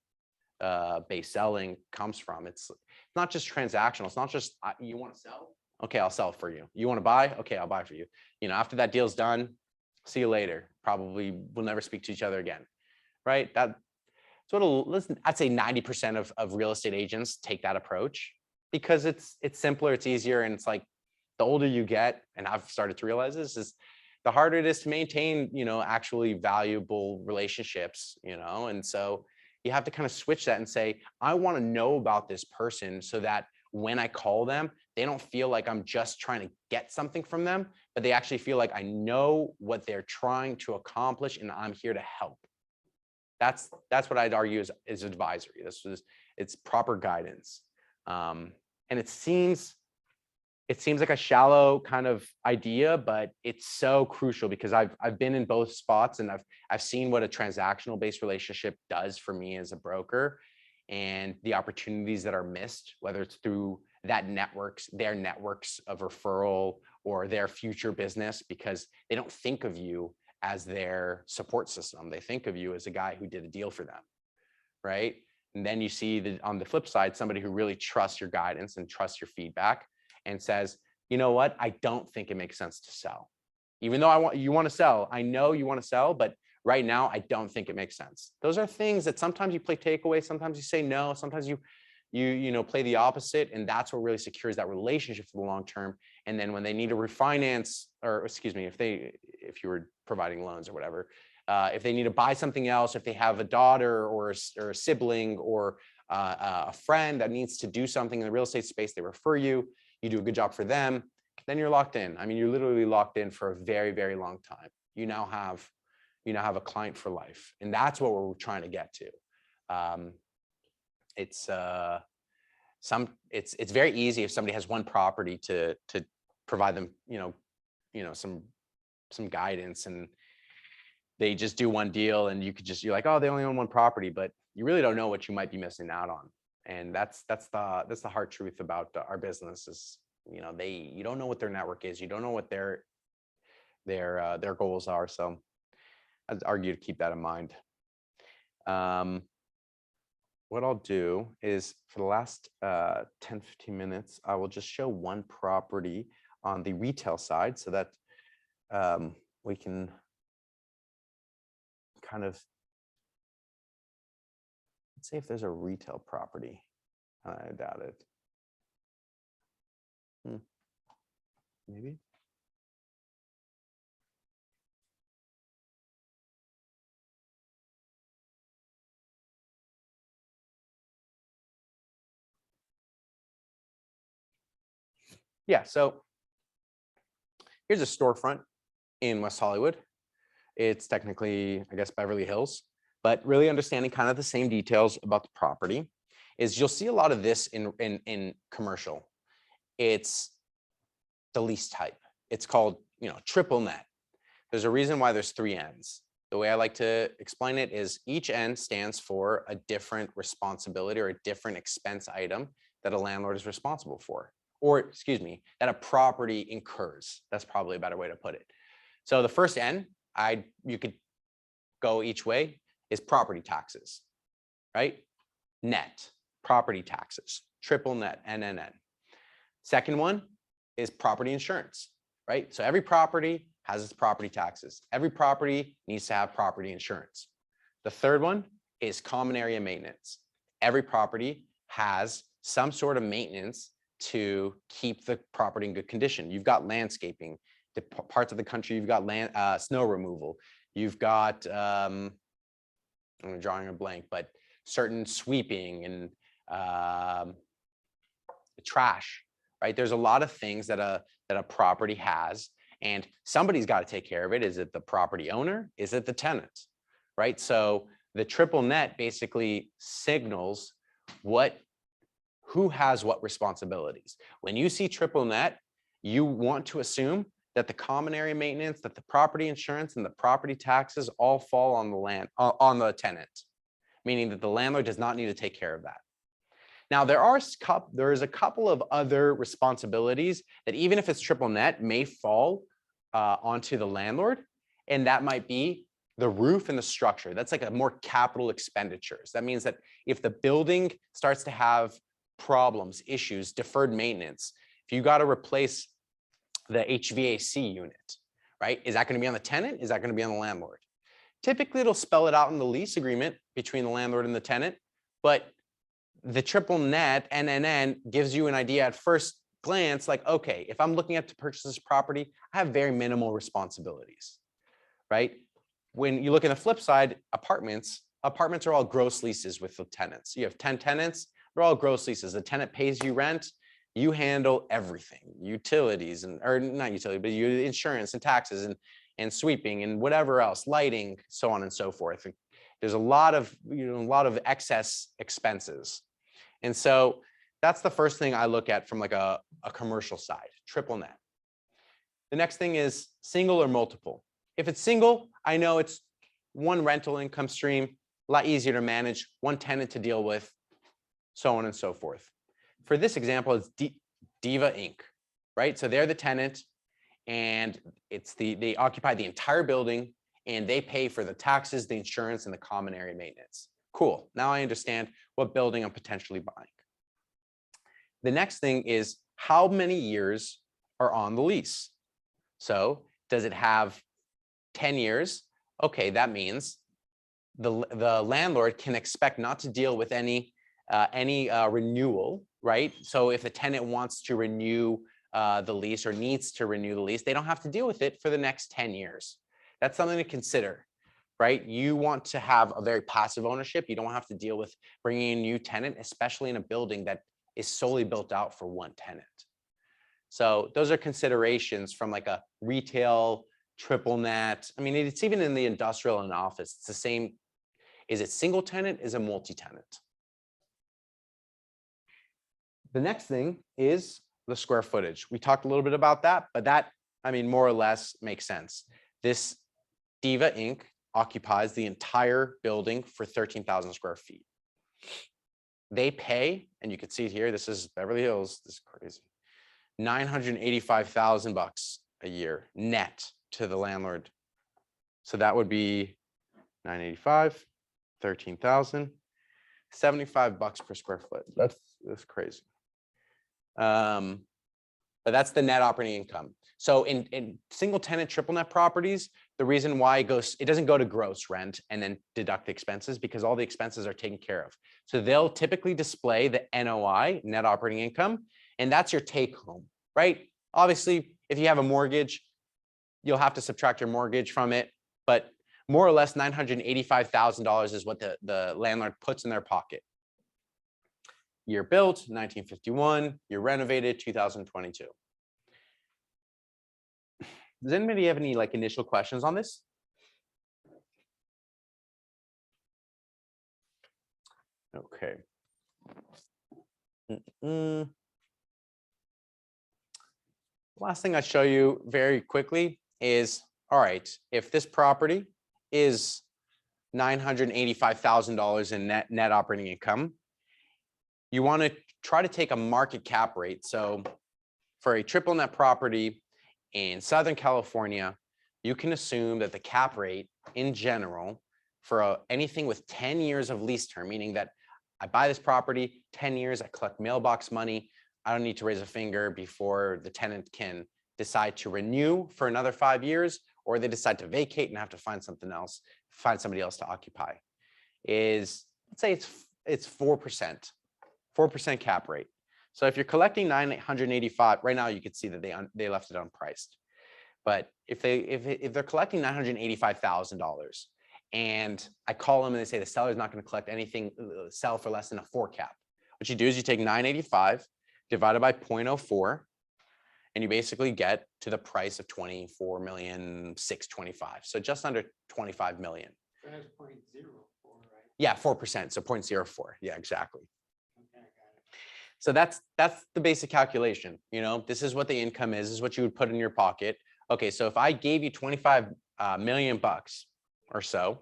based selling comes from. It's not just transactional. It's not just you want to sell. Okay, I'll sell for you. You want to buy? Okay, I'll buy for you. After that deal's done, see you later. Probably we'll never speak to each other again, right? Listen, I'd say 90% of real estate agents take that approach because it's simpler, it's easier, and it's like the older you get, and I've started to realize this, is the harder it is to maintain, actually valuable relationships, and so you have to kind of switch that and say, I want to know about this person so that when I call them, they don't feel like I'm just trying to get something from them, but they actually feel like I know what they're trying to accomplish and I'm here to help. That's what I'd argue is advisory. It's proper guidance. And it seems like a shallow kind of idea, but it's so crucial because I've been in both spots and I've seen what a transactional based relationship does for me as a broker and the opportunities that are missed, whether it's through their networks of referral or their future business, because they don't think of you as their support system. They think of you as a guy who did a deal for them, right? And then you see on the flip side, somebody who really trusts your guidance and trusts your feedback and says, you know what, I don't think it makes sense to sell. Even though you want to sell, I know you want to sell, but right now I don't think it makes sense. Those are things that sometimes you play takeaway, sometimes you say no, sometimes you play the opposite, and that's what really secures that relationship for the long term. And then when they need to refinance, or excuse me, if you were providing loans or whatever, if they need to buy something else, if they have a daughter or a sibling or a friend that needs to do something in the real estate space, they refer you, you do a good job for them, then you're locked in. I mean, you're literally locked in for a very, very long time. You now have a client for life, and that's what we're trying to get to. It's very easy if somebody has one property to provide them, some guidance, and they just do one deal, and you're like, oh, they only own one property, but you really don't know what you might be missing out on. And that's the hard truth about our business is, you don't know what their network is, you don't know what their goals are. So I'd argue to keep that in mind. What I'll do is for the last 10-15 minutes, I will just show one property on the retail side so that we can kind of Let's see if there's a retail property. I doubt it. Maybe. Yeah, so here's a storefront in West Hollywood. It's technically, I guess, Beverly Hills, but really understanding kind of the same details about the property is you'll see a lot of this in commercial. It's the lease type. It's called, triple net. There's a reason why there's 3 N's. The way I like to explain it is each N stands for a different responsibility or a different expense item that a landlord is responsible for, or excuse me, that a property incurs. That's probably a better way to put it. So the first N, you could go each way, is property taxes, right? Net, property taxes, triple net, NNN. Second one is property insurance, right? So every property has its property taxes. Every property needs to have property insurance. The third one is common area maintenance. Every property has some sort of maintenance to keep the property in good condition. You've got landscaping. The parts of the country, you've got snow removal. You've got, I'm drawing a blank, but certain sweeping and trash, right? There's a lot of things that a property has, and somebody's got to take care of it. Is it the property owner? Is it the tenant, right? So the triple net basically signals who has what responsibilities. When you see triple net, you want to assume that the common area maintenance, that the property insurance and the property taxes all fall on the tenant, meaning that the landlord does not need to take care of that. Now, there is a couple of other responsibilities that even if it's triple net may fall onto the landlord, and that might be the roof and the structure. That's like a more capital expenditures. That means that if the building starts to have problems, issues, deferred maintenance, if you got to replace the HVAC unit, right? Is that going to be on the tenant? Is that going to be on the landlord? Typically, it'll spell it out in the lease agreement between the landlord and the tenant, but the triple net NNN gives you an idea at first glance, like, okay, if I'm looking at to purchase this property, I have very minimal responsibilities, right? When you look at the flip side, apartments are all gross leases with the tenants. You have 10 tenants, they're all gross leases. The tenant pays you rent, you handle everything, utilities or not utility, but insurance and taxes and sweeping and whatever else, lighting, so on and so forth. There's a lot of excess expenses. And so that's the first thing I look at from like a commercial side, triple net. The next thing is single or multiple. If it's single, I know it's one rental income stream, a lot easier to manage, one tenant to deal with, so on and so forth. For this example, it's Diva Inc., right? So they're the tenant, and they occupy the entire building, and they pay for the taxes, the insurance, and the common area maintenance. Cool. Now I understand what building I'm potentially buying. The next thing is how many years are on the lease. So does it have 10 years? Okay, that means the landlord can expect not to deal with any renewal, right? So if the tenant wants to renew the lease or needs to renew the lease, they don't have to deal with it for the next 10 years. That's something to consider, right? You want to have a very passive ownership. You don't have to deal with bringing in a new tenant, especially in a building that is solely built out for one tenant. So those are considerations from like a retail triple net. I mean, it's even in the industrial and office, it's the same. Is it single tenant? Is it multi-tenant? The next thing is the square footage. We talked a little bit about that, but that, I mean, more or less makes sense. This Diva Inc. occupies the entire building for 13,000 square feet. They pay, and you can see it here, this is Beverly Hills, this is crazy, $985,000 a year net to the landlord. So that would be 985, 13,000, $75 per square foot. That's crazy. But that's the net operating income. So in single tenant triple net properties, the reason why it doesn't go to gross rent and then deduct expenses, because all the expenses are taken care of. So they'll typically display the NOI, net operating income, and that's your take home, right? Obviously, if you have a mortgage, you'll have to subtract your mortgage from it, but more or less $985,000 is what the landlord puts in their pocket. Year built, 1951, year renovated, 2022. Does anybody have any like initial questions on this? Okay. Last thing I show you very quickly is, all right, if this property is $985,000 in net operating income, you want to try to take a market cap rate. So for a triple net property in Southern California, you can assume that the cap rate in general for anything with 10 years of lease term, meaning that I buy this property, 10 years, I collect mailbox money, I don't need to raise a finger before the tenant can decide to renew for another 5 years, or they decide to vacate and have to find something else, find somebody else to occupy, is, let's say it's 4% cap rate. So if you're collecting 985, right now you could see that they left it unpriced. But if they're collecting $985,000 and I call them and they say the seller's not going to collect anything, sell for less than a 4 cap, what you do is you take 985 divided by 0.04 and you basically get to the price of $24,625,000. So just under 25 million. That's 0.04, right? Yeah, 4%. So 0.04. Yeah, exactly. Okay, I got it. So that's the basic calculation. You know, this is what the income is what you would put in your pocket. Okay, so if I gave you 25 million bucks or so,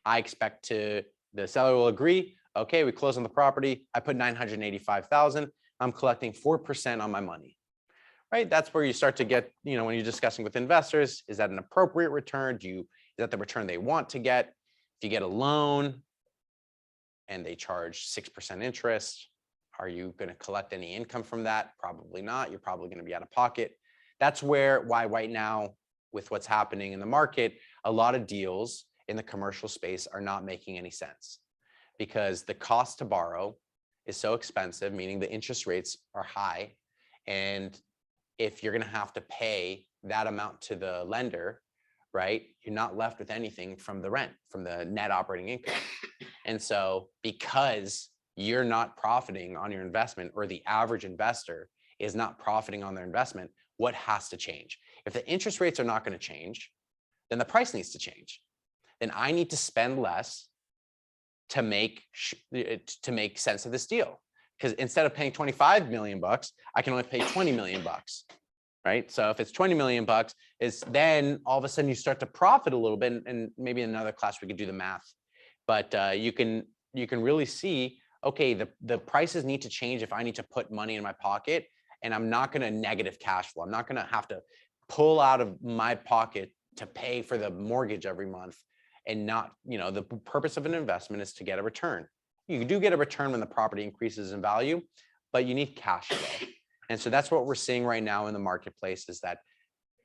I expect the seller will agree. Okay, we close on the property. I put 985,000. I'm collecting 4% on my money, right? That's where you start to get, you know, when you're discussing with investors, is that an appropriate return? Is that the return they want to get? If you get a loan and they charge 6% interest, are you going to collect any income from that? Probably not. You're probably going to be out of pocket. That's why right now, with what's happening in the market, a lot of deals in the commercial space are not making any sense because the cost to borrow is so expensive, meaning the interest rates are high. And if you're going to have to pay that amount to the lender, right, you're not left with anything from the rent, from the net operating income. And so because you're not profiting on your investment, or the average investor is not profiting on their investment, what has to change? If the interest rates are not going to change, then the price needs to change. Then I need to spend less to make sense of this deal. Because instead of paying 25 million bucks, I can only pay 20 million bucks, right? So if it's 20 million bucks, then all of a sudden you start to profit a little bit, and maybe in another class we could do the math. But you can really see, okay, the prices need to change if I need to put money in my pocket, and I'm not going to negative cash flow. I'm not going to have to pull out of my pocket to pay for the mortgage every month, and not, you know, the purpose of an investment is to get a return. You do get a return when the property increases in value, but you need cash flow. And so that's what we're seeing right now in the marketplace, is that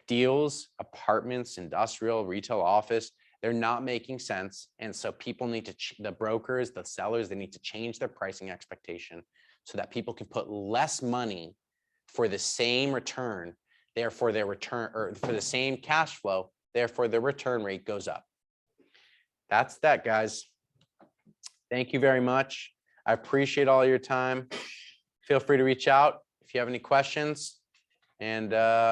deals, apartments, industrial, retail, office, they're not making sense. And so people need to, the brokers, the sellers, they need to change their pricing expectation so that people can put less money for the same return. Therefore, their return, or for the same cash flow, therefore their return rate goes up. That's that, guys. Thank you very much. I appreciate all your time. Feel free to reach out if you have any questions. And